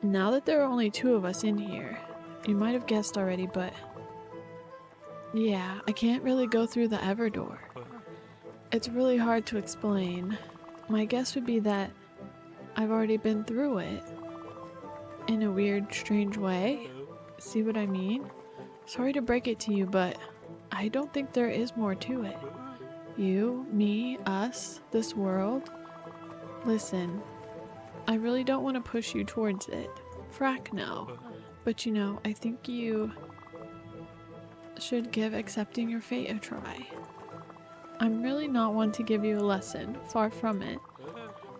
Now that there are only 2 of us in here, you might have guessed already, but yeah, I can't really go through the ever door. It's really hard to explain. My guess would be that I've already been through it. In a weird, strange way. See what I mean? Sorry to break it to you, but I don't think there is more to it. You, me, us, this world. Listen, I really don't want to push you towards it. Frack no. But you know, I think you should give accepting your fate a try. I'm really not one to give you a lesson, far from it.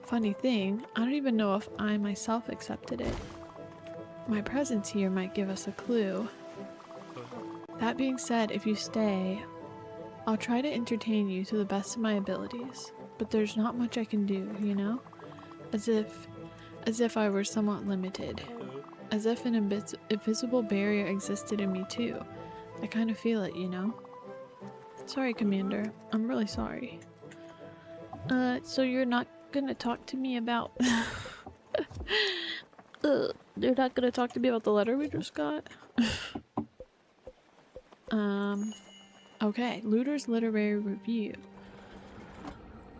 Funny thing, I don't even know if I myself accepted it. My presence here might give us a clue. That being said, if you stay, I'll try to entertain you to the best of my abilities, but there's not much I can do, you know? As if I were somewhat limited. As if an invisible barrier existed in me too. I kind of feel it, you know? Sorry, Commander. I'm really sorry. So you're not gonna talk to me about... You're not gonna talk to me about the letter we just got? Okay, Looter's Literary Review.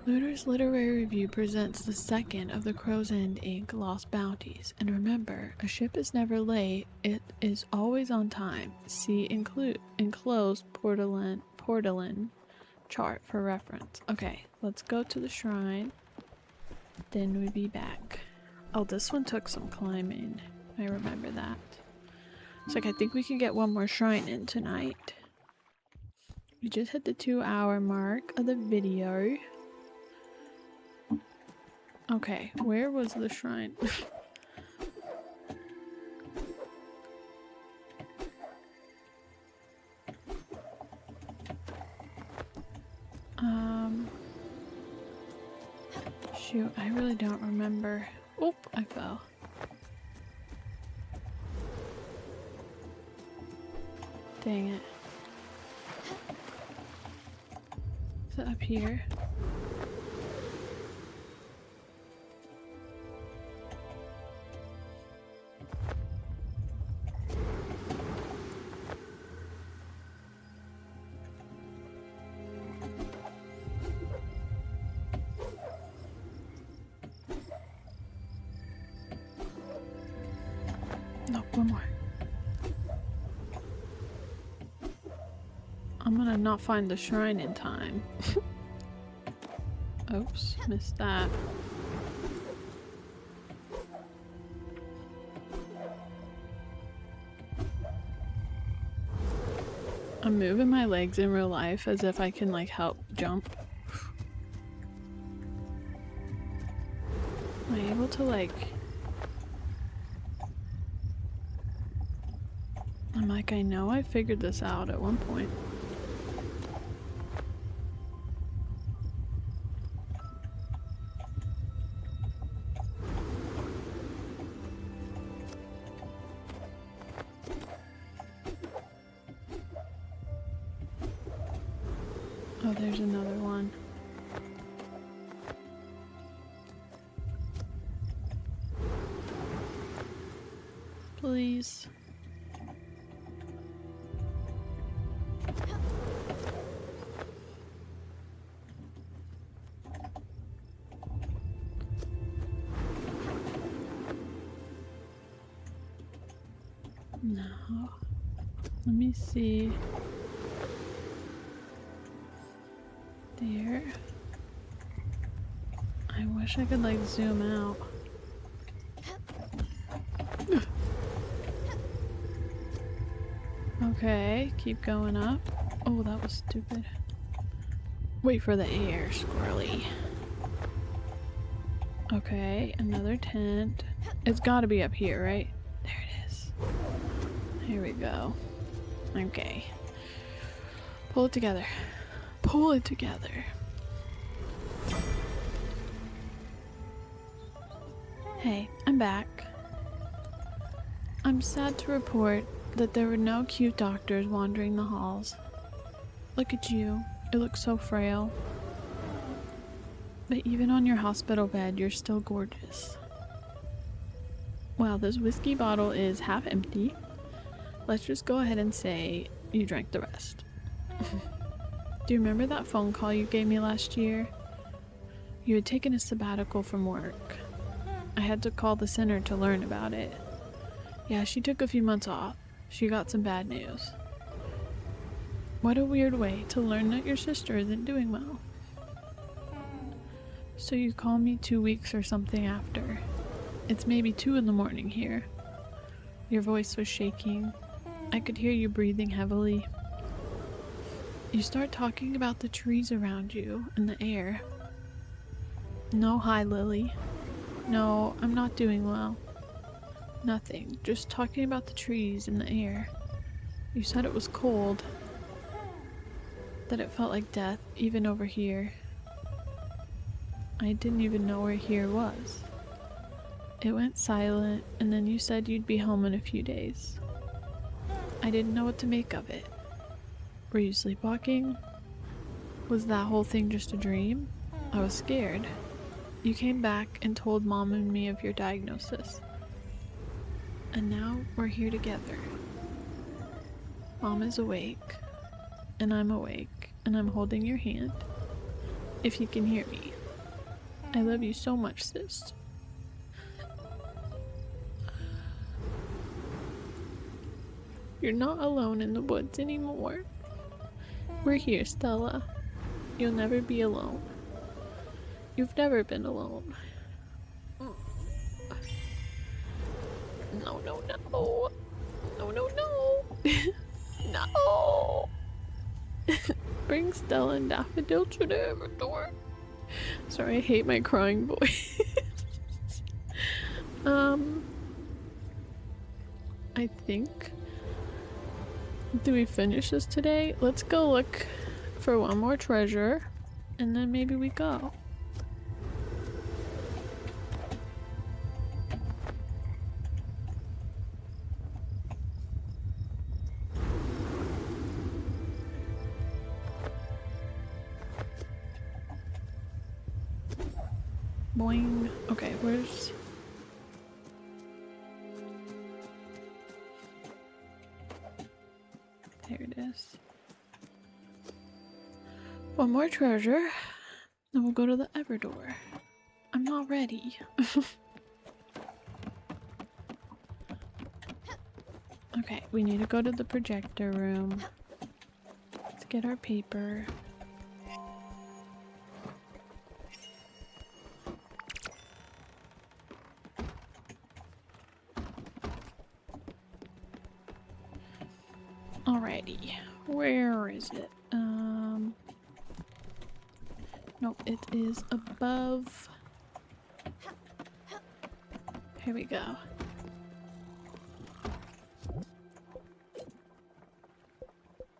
Looter's Literary Review presents the second of the Crow's End Inc. Lost Bounties. And remember, a ship is never late, it is always on time. See enclosed Portalin chart for reference. Okay, let's go to the shrine. Then we'll be back. Oh, this one took some climbing. I remember that. It's like, I think we can get one more shrine in tonight. We just hit the 2-hour mark of the video. Okay, where was the shrine? Shoot, I really don't remember. Oop, I fell. Dang it. Is it up here? No, one more. I'm gonna not find the shrine in time. Oops, missed that. I'm moving my legs in real life as if I can like help jump. Am I able to like... I'm like, I know I figured this out at one point. Oh, there's another one. Please. No. Let me see. There. I wish I could like zoom out. Okay, keep going up. Oh, that was stupid. Wait for the air, squirrely. Okay, another tent. It's gotta be up here, right? There it is. Here we go. Okay. Pull it together. Pull it together. Hey, I'm back. I'm sad to report that there were no cute doctors wandering the halls. Look at you. You look so frail. But even on your hospital bed, you're still gorgeous. Well, this whiskey bottle is half empty. Let's just go ahead and say you drank the rest. Do you remember that phone call you gave me last year? You had taken a sabbatical from work. I had to call the center to learn about it. Yeah, she took a few months off. She got some bad news. What a weird way to learn that your sister isn't doing well. So you call me 2 weeks or something after. It's maybe 2 in the morning here. Your voice was shaking. I could hear you breathing heavily. You start talking about the trees around you and the air. No, hi, Lily. No, I'm not doing well. Nothing, just talking about the trees and the air. You said it was cold. That it felt like death, even over here. I didn't even know where here was. It went silent, and then you said you'd be home in a few days. I didn't know what to make of it. Were you sleepwalking? Was that whole thing just a dream? I was scared. You came back and told Mom and me of your diagnosis. And now we're here together. Mom is awake, and I'm awake, and I'm holding your hand. If you can hear me. I love you so much, sis. You're not alone in the woods anymore. We're here, Stella. You'll never be alone. You've never been alone. No, no, no. No, no, no. No. Bring Stella and Daffodil to the Everdoor. Sorry, I hate my crying voice. I think. Do we finish this today? Let's go look for one more treasure, and then maybe we go. Boing. Okay, where's... There it is. One more treasure, then we'll go to the Everdoor. I'm not ready. Okay, we need to go to the projector room. Let's get our paper. Alrighty, where is it? Nope, it is above. Here we go.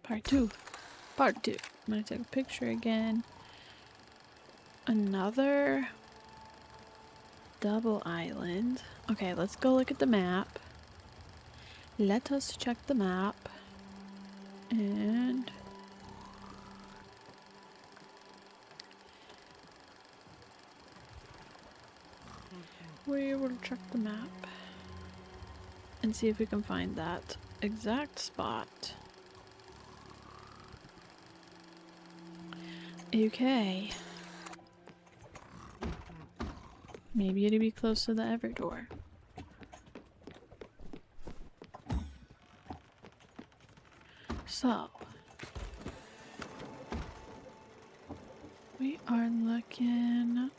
Part 2. Part 2. I'm gonna take a picture again. Another double island. Okay, let's go look at the map. Let us check the map. And we will check the map and see if we can find that exact spot. Okay. Maybe it'll be close to the Everdoor. So, we are looking,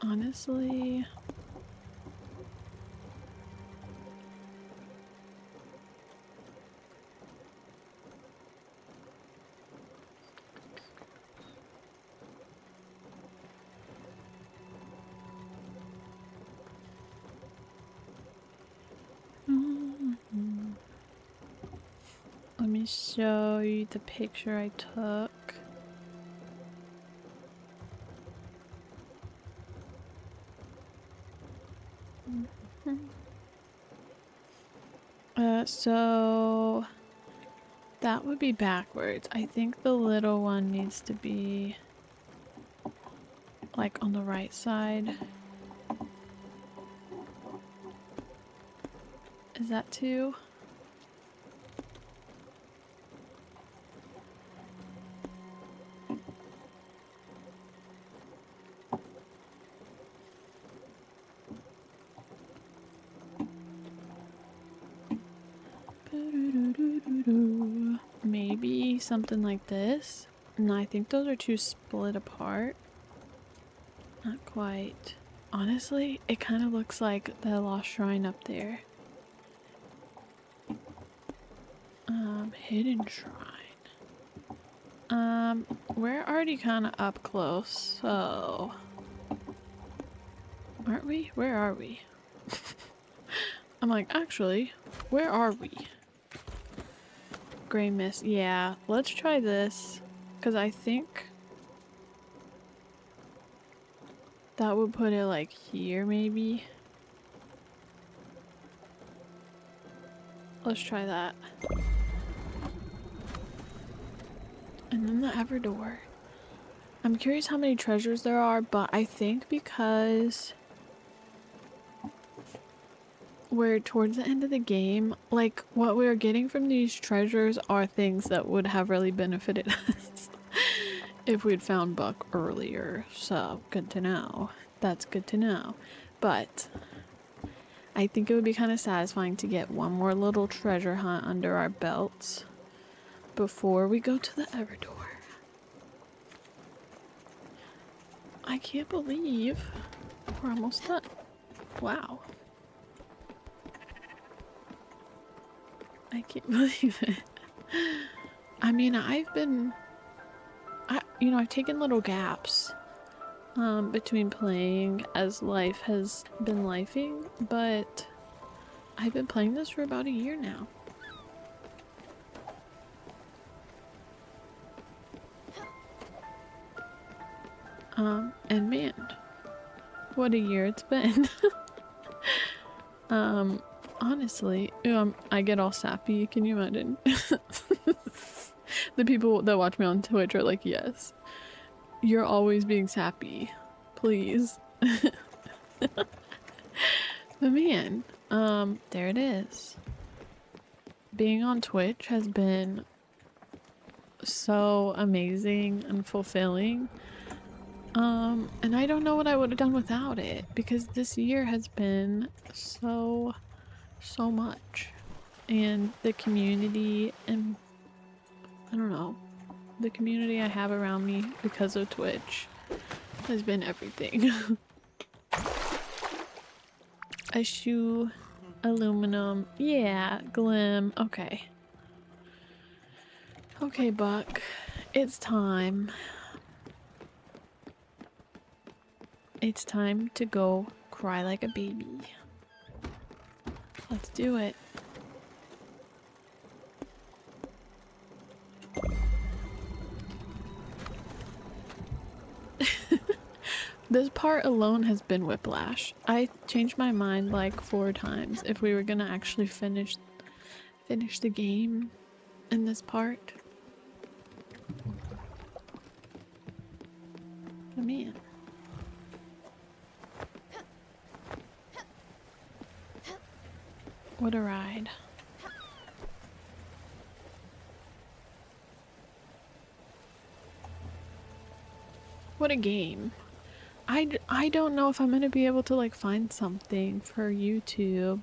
honestly, let me show you the picture I took. So that would be backwards. I think the little one needs to be like on the right side. Is that too? Maybe something like this. No, I think those are too split apart. Not quite. Honestly, it kind of looks like the lost shrine up there. Hidden shrine. We're already kind of up close, so... Aren't we? Where are we? I'm like, actually, where are we? Gray mist. Yeah, let's try this. Because I think that would put it like here, maybe. Let's try that. And then the Everdoor. I'm curious how many treasures there are, but I think because we're towards the end of the game, like what we're getting from these treasures are things that would have really benefited us if we'd found Buck earlier. So good to know. That's good to know. But I think it would be kind of satisfying to get one more little treasure hunt under our belts before we go to the Everdoor. I can't believe we're almost done. Wow. I can't believe it. I mean, I've taken little gaps between playing as life has been lifing, but I've been playing this for about a year now. And man, what a year it's been. Honestly, I get all sappy, can you imagine? The people that watch me on Twitch are like, yes, you're always being sappy, please. But man, there it is. Being on Twitch has been so amazing and fulfilling. And I don't know what I would have done without it, because this year has been so much. And the community, and I don't know, the community I have around me because of Twitch has been everything. A shoe, aluminum, yeah, glim, okay. Okay, Buck, it's time. It's time to go cry like a baby. Let's do it. This part alone has been whiplash. I changed my mind like 4 times if we were gonna actually finish the game in this part. Oh man. What a ride. What a game. I don't know if I'm gonna be able to like find something for YouTube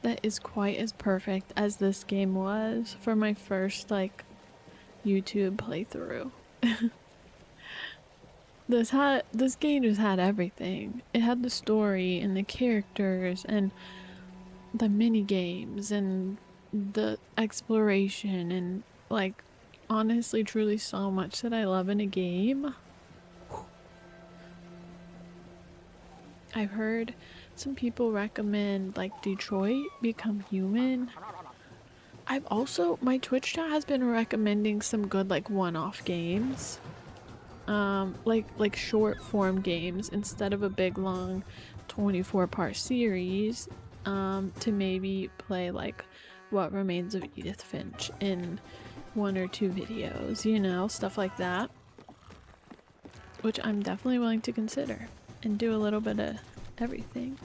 that is quite as perfect as this game was for my first like YouTube playthrough. This game just had everything. It had the story and the characters and the mini games and the exploration and like honestly truly so much that I love in a game. I've heard some people recommend like Detroit Become Human. I've also, my Twitch chat has been recommending some good like one-off games. Like short form games instead of a big long 24-part series. To maybe play like What Remains of Edith Finch in 1 or 2 videos, you know, stuff like that. Which I'm definitely willing to consider and do a little bit of everything.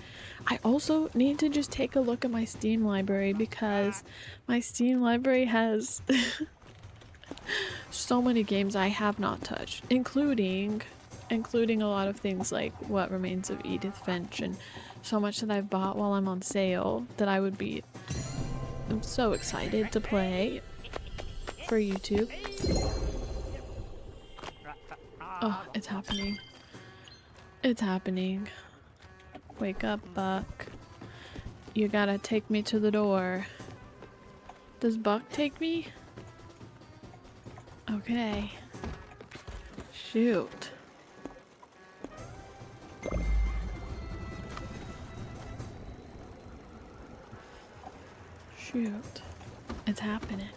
I also need to just take a look at my Steam library because my Steam library has so many games I have not touched, including a lot of things like What Remains of Edith Finch and so much that I've bought while I'm on sale that I'm so excited to play for YouTube. Oh, it's happening. It's happening. Wake up, Buck. You gotta take me to the door. Does Buck take me? Okay. Shoot. Shoot. It's happening.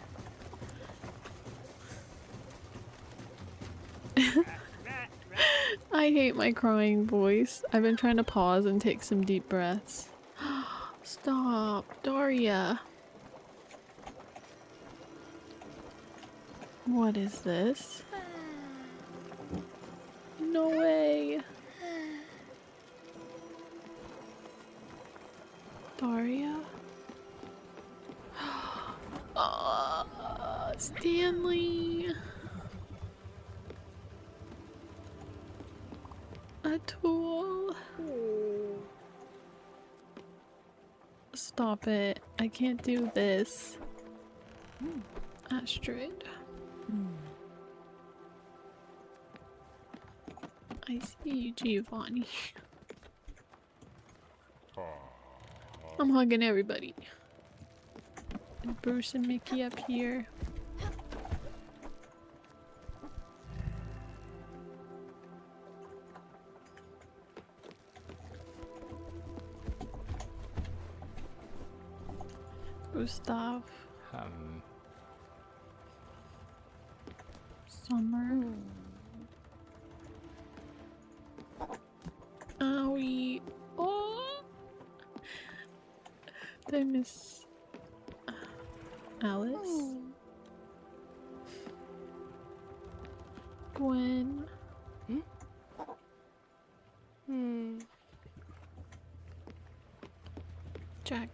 I hate my crying voice. I've been trying to pause and take some deep breaths. Stop, Daria. What is this? No way. Daria? Stanley. A tool. Stop it. I can't do this. Astrid. I see you, Giovanni. I'm hugging everybody. And Bruce and Mickey up here. Gustav. Summer. Owie. Oh! Did I miss Alice? Gwen. Jack.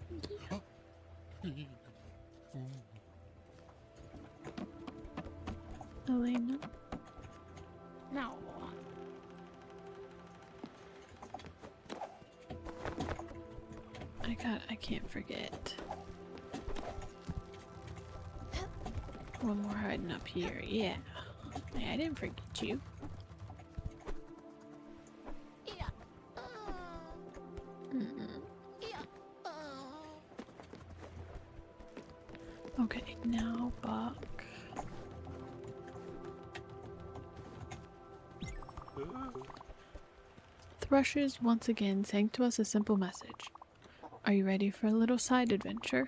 Elena. No. I can't forget. One more hiding up here, yeah. I didn't forget you. Okay, now Buck. Thrushes once again sang to us a simple message. Are you ready for a little side adventure?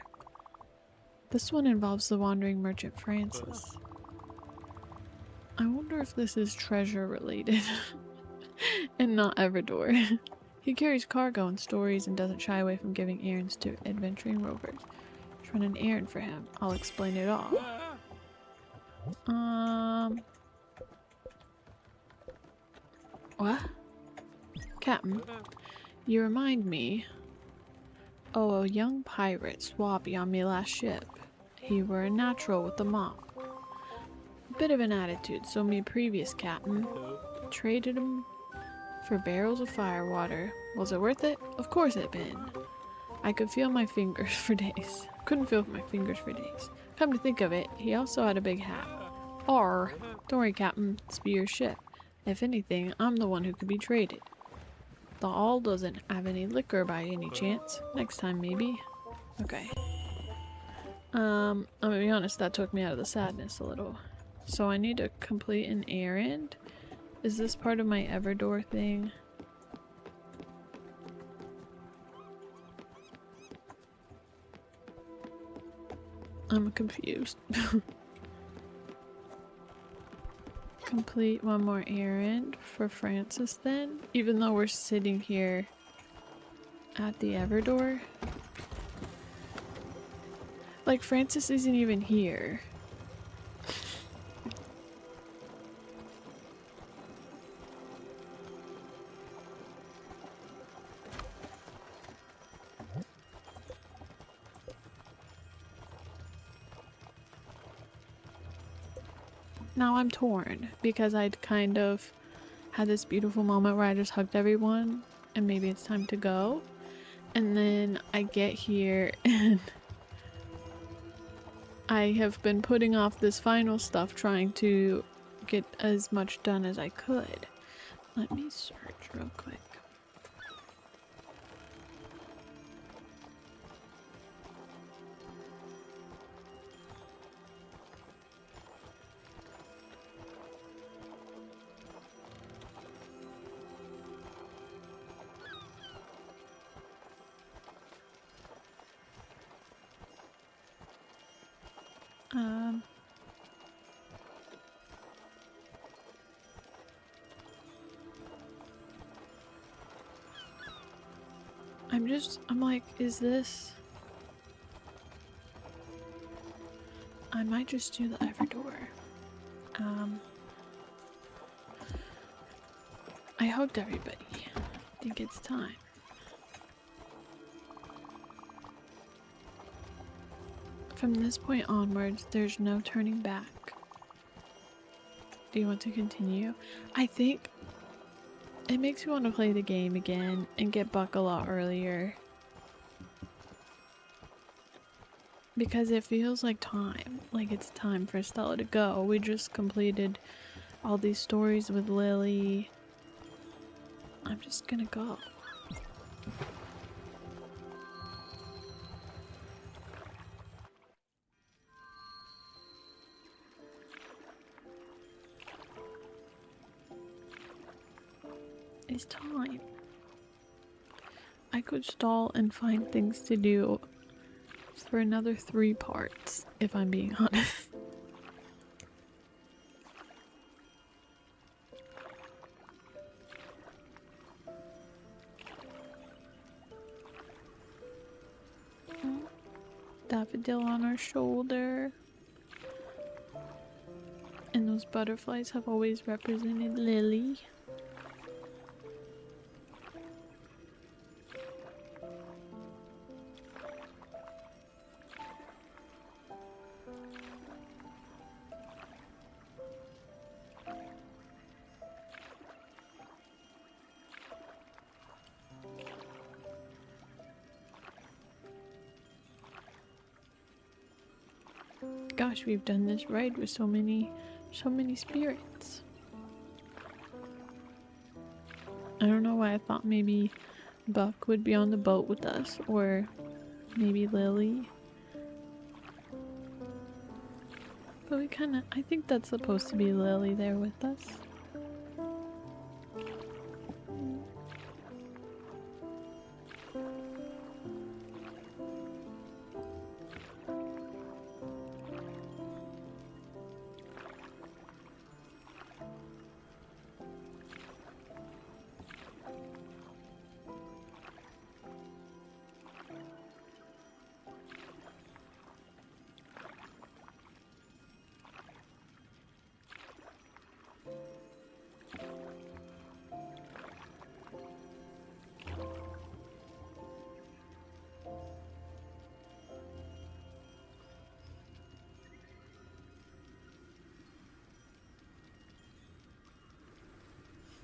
This one involves the wandering merchant Francis. I wonder if this is treasure related and not Everdor. He carries cargo and stories and doesn't shy away from giving errands to adventuring rovers. Just run an errand for him. I'll explain it all. What? Captain, you remind me. Oh, a young pirate swappy on me last ship. He were a natural with the mop. Bit of an attitude, so me previous captain traded him for barrels of firewater. Was it worth it? Of course it been. I could feel my fingers for days. Couldn't feel my fingers for days. Come to think of it, he also had a big hat. Arr, don't worry, Captain, it's be your ship. If anything, I'm the one who could be traded. The all doesn't have any liquor by any chance. Next time, maybe. Okay. I'm gonna be honest, that took me out of the sadness a little. So I need to complete an errand. Is this part of my Everdor thing? I'm confused. Complete one more errand for Francis then, even though we're sitting here at the Everdor. Like, Francis isn't even here. Now I'm torn because I'd kind of had this beautiful moment where I just hugged everyone and maybe it's time to go. And then I get here and I have been putting off this final stuff trying to get as much done as I could. Let me search real quick. I'm like, is this? I might just do the Everdor. I hugged everybody. I think it's time. From this point onwards, there's no turning back. Do you want to continue? I think it makes me want to play the game again and get Buck a lot earlier. Because it feels like time. Like it's time for Stella to go. We just completed all these stories with Lily. I'm just gonna go. It's time. I could stall and find things to do for another 3 parts, if I'm being honest. Daffodil on our shoulder. And those butterflies have always represented Lily. Gosh, we've done this ride with so many spirits. I don't know why I thought maybe Buck would be on the boat with us, or maybe Lily. But I think that's supposed to be Lily there with us.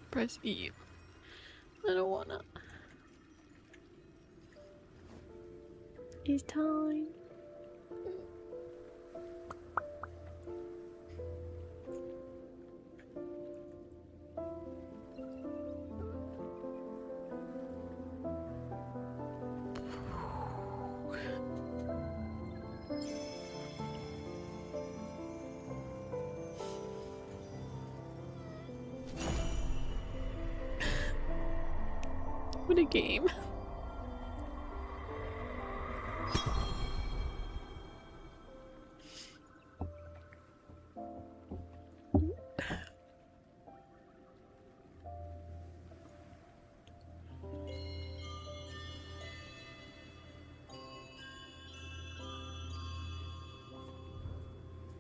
Press E. I don't wanna. It's time. What a game.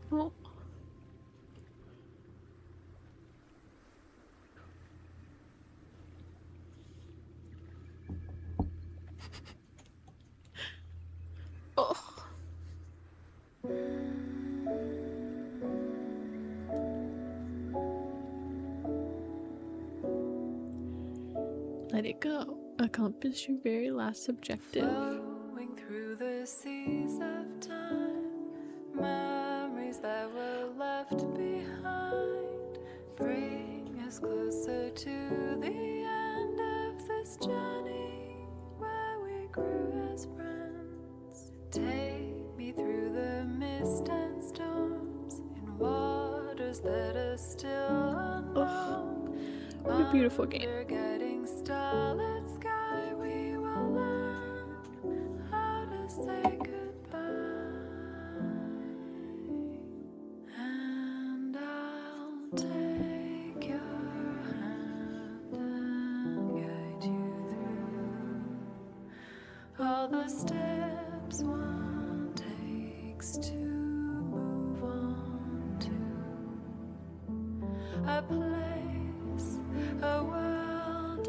Oh. Oh. Let it go. Accomplish your very last objective. Flowing through the seas of time, memories that were left behind bring us closer to the end of this journey where we grew as friends. Take me through the mist and storms in waters that are still unknown. What a beautiful game. Under guiding starlit sky, we will learn how to say goodbye. And I'll take your hand and guide you through all the steps one takes to move on to a place, a world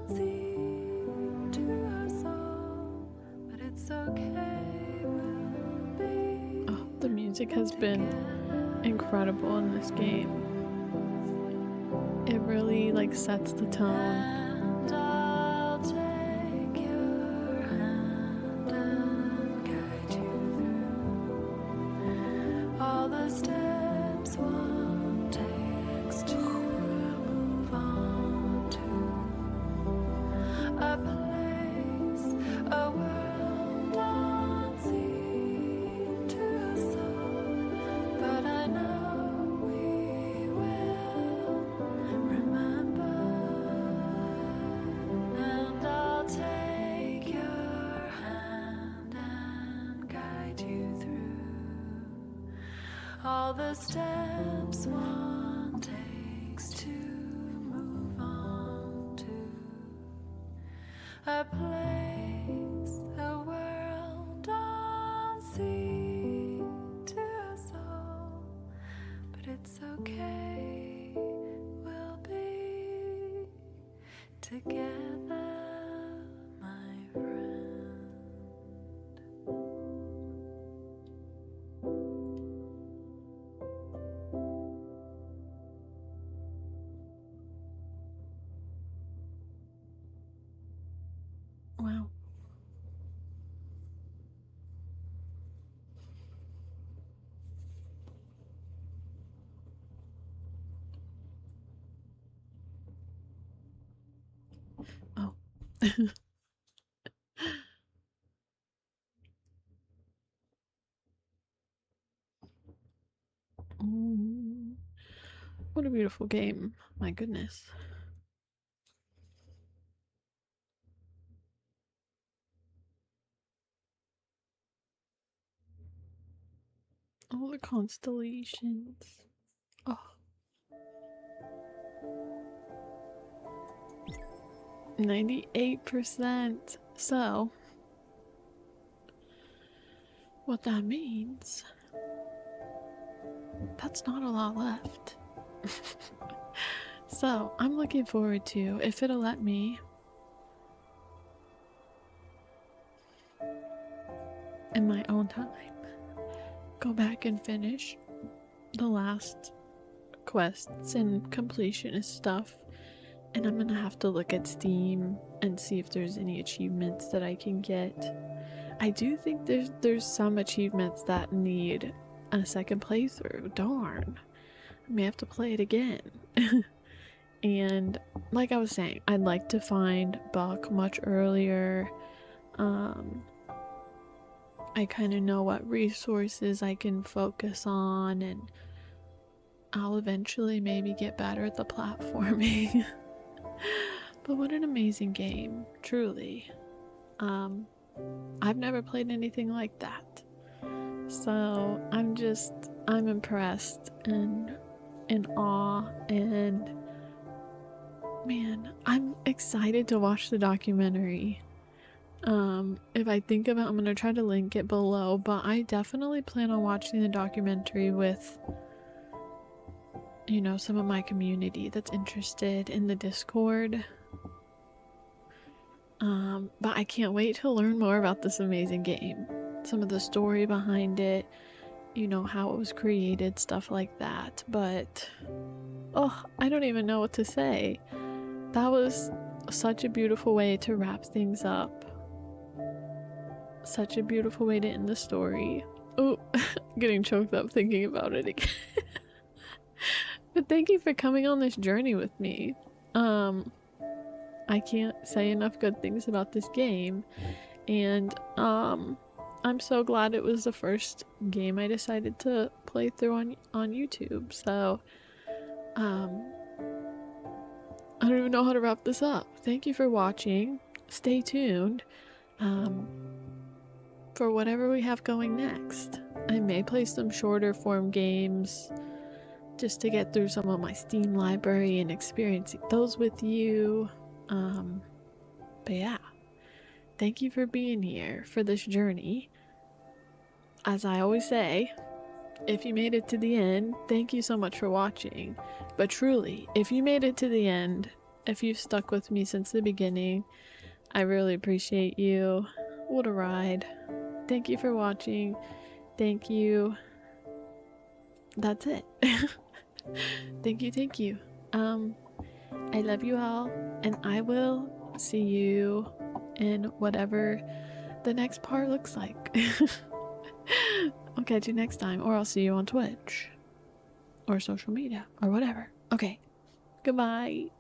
unseen to us all, but it's okay, we'll be Oh, the music has been incredible in this game. It really sets the tone. And I'll take your hand and guide you through all the steps one takes to move on to a place, a world unseen to us all, but I know we will remember. all the steps one takes to move on to a place, a world unseen to us all. But it's okay, we'll be together, my friend. Wow. Oh. Mm. What a beautiful game. My goodness. All the constellations. Oh. 98%. So, what that means, that's not a lot left. So, I'm looking forward to, if it'll let me, in my own time, go back and finish the last quests and completionist stuff. And I'm gonna have to look at Steam and see if there's any achievements that I can get. I do think there's some achievements that need a second playthrough. Darn. I may have to play it again. And like I was saying, I'd like to find Buck much earlier. I kind of know what resources I can focus on, and I'll eventually maybe get better at the platforming. But what an amazing game, truly. I've never played anything like that. So I'm impressed and in awe, and man, I'm excited to watch the documentary. If I think of it, I'm gonna try to link it below, but I definitely plan on watching the documentary with, you know, some of my community that's interested in the Discord. But I can't wait to learn more about this amazing game. Some of the story behind it, you know, how it was created, stuff like that. But, oh, I don't even know what to say. That was such a beautiful way to wrap things up. Such a beautiful way to end the story. Oh, getting choked up thinking about it again. But thank you for coming on this journey with me. I can't say enough good things about this game, and I'm so glad it was the first game I decided to play through on YouTube. So I don't even know how to wrap this up. Thank you for watching. Stay tuned for whatever we have going next. I may play some shorter form games just to get through some of my Steam library and experiencing those with you. But yeah, thank you for being here for this journey. As I always say, if you made it to the end, thank you so much for watching. But truly, if you made it to the end, if you've stuck with me since the beginning, I really appreciate you. What a ride. Thank you for watching. Thank you. That's it. Thank you. I love you all, and I will see you in whatever the next part looks like. I'll catch you next time, or I'll see you on Twitch or social media or whatever. Okay, goodbye.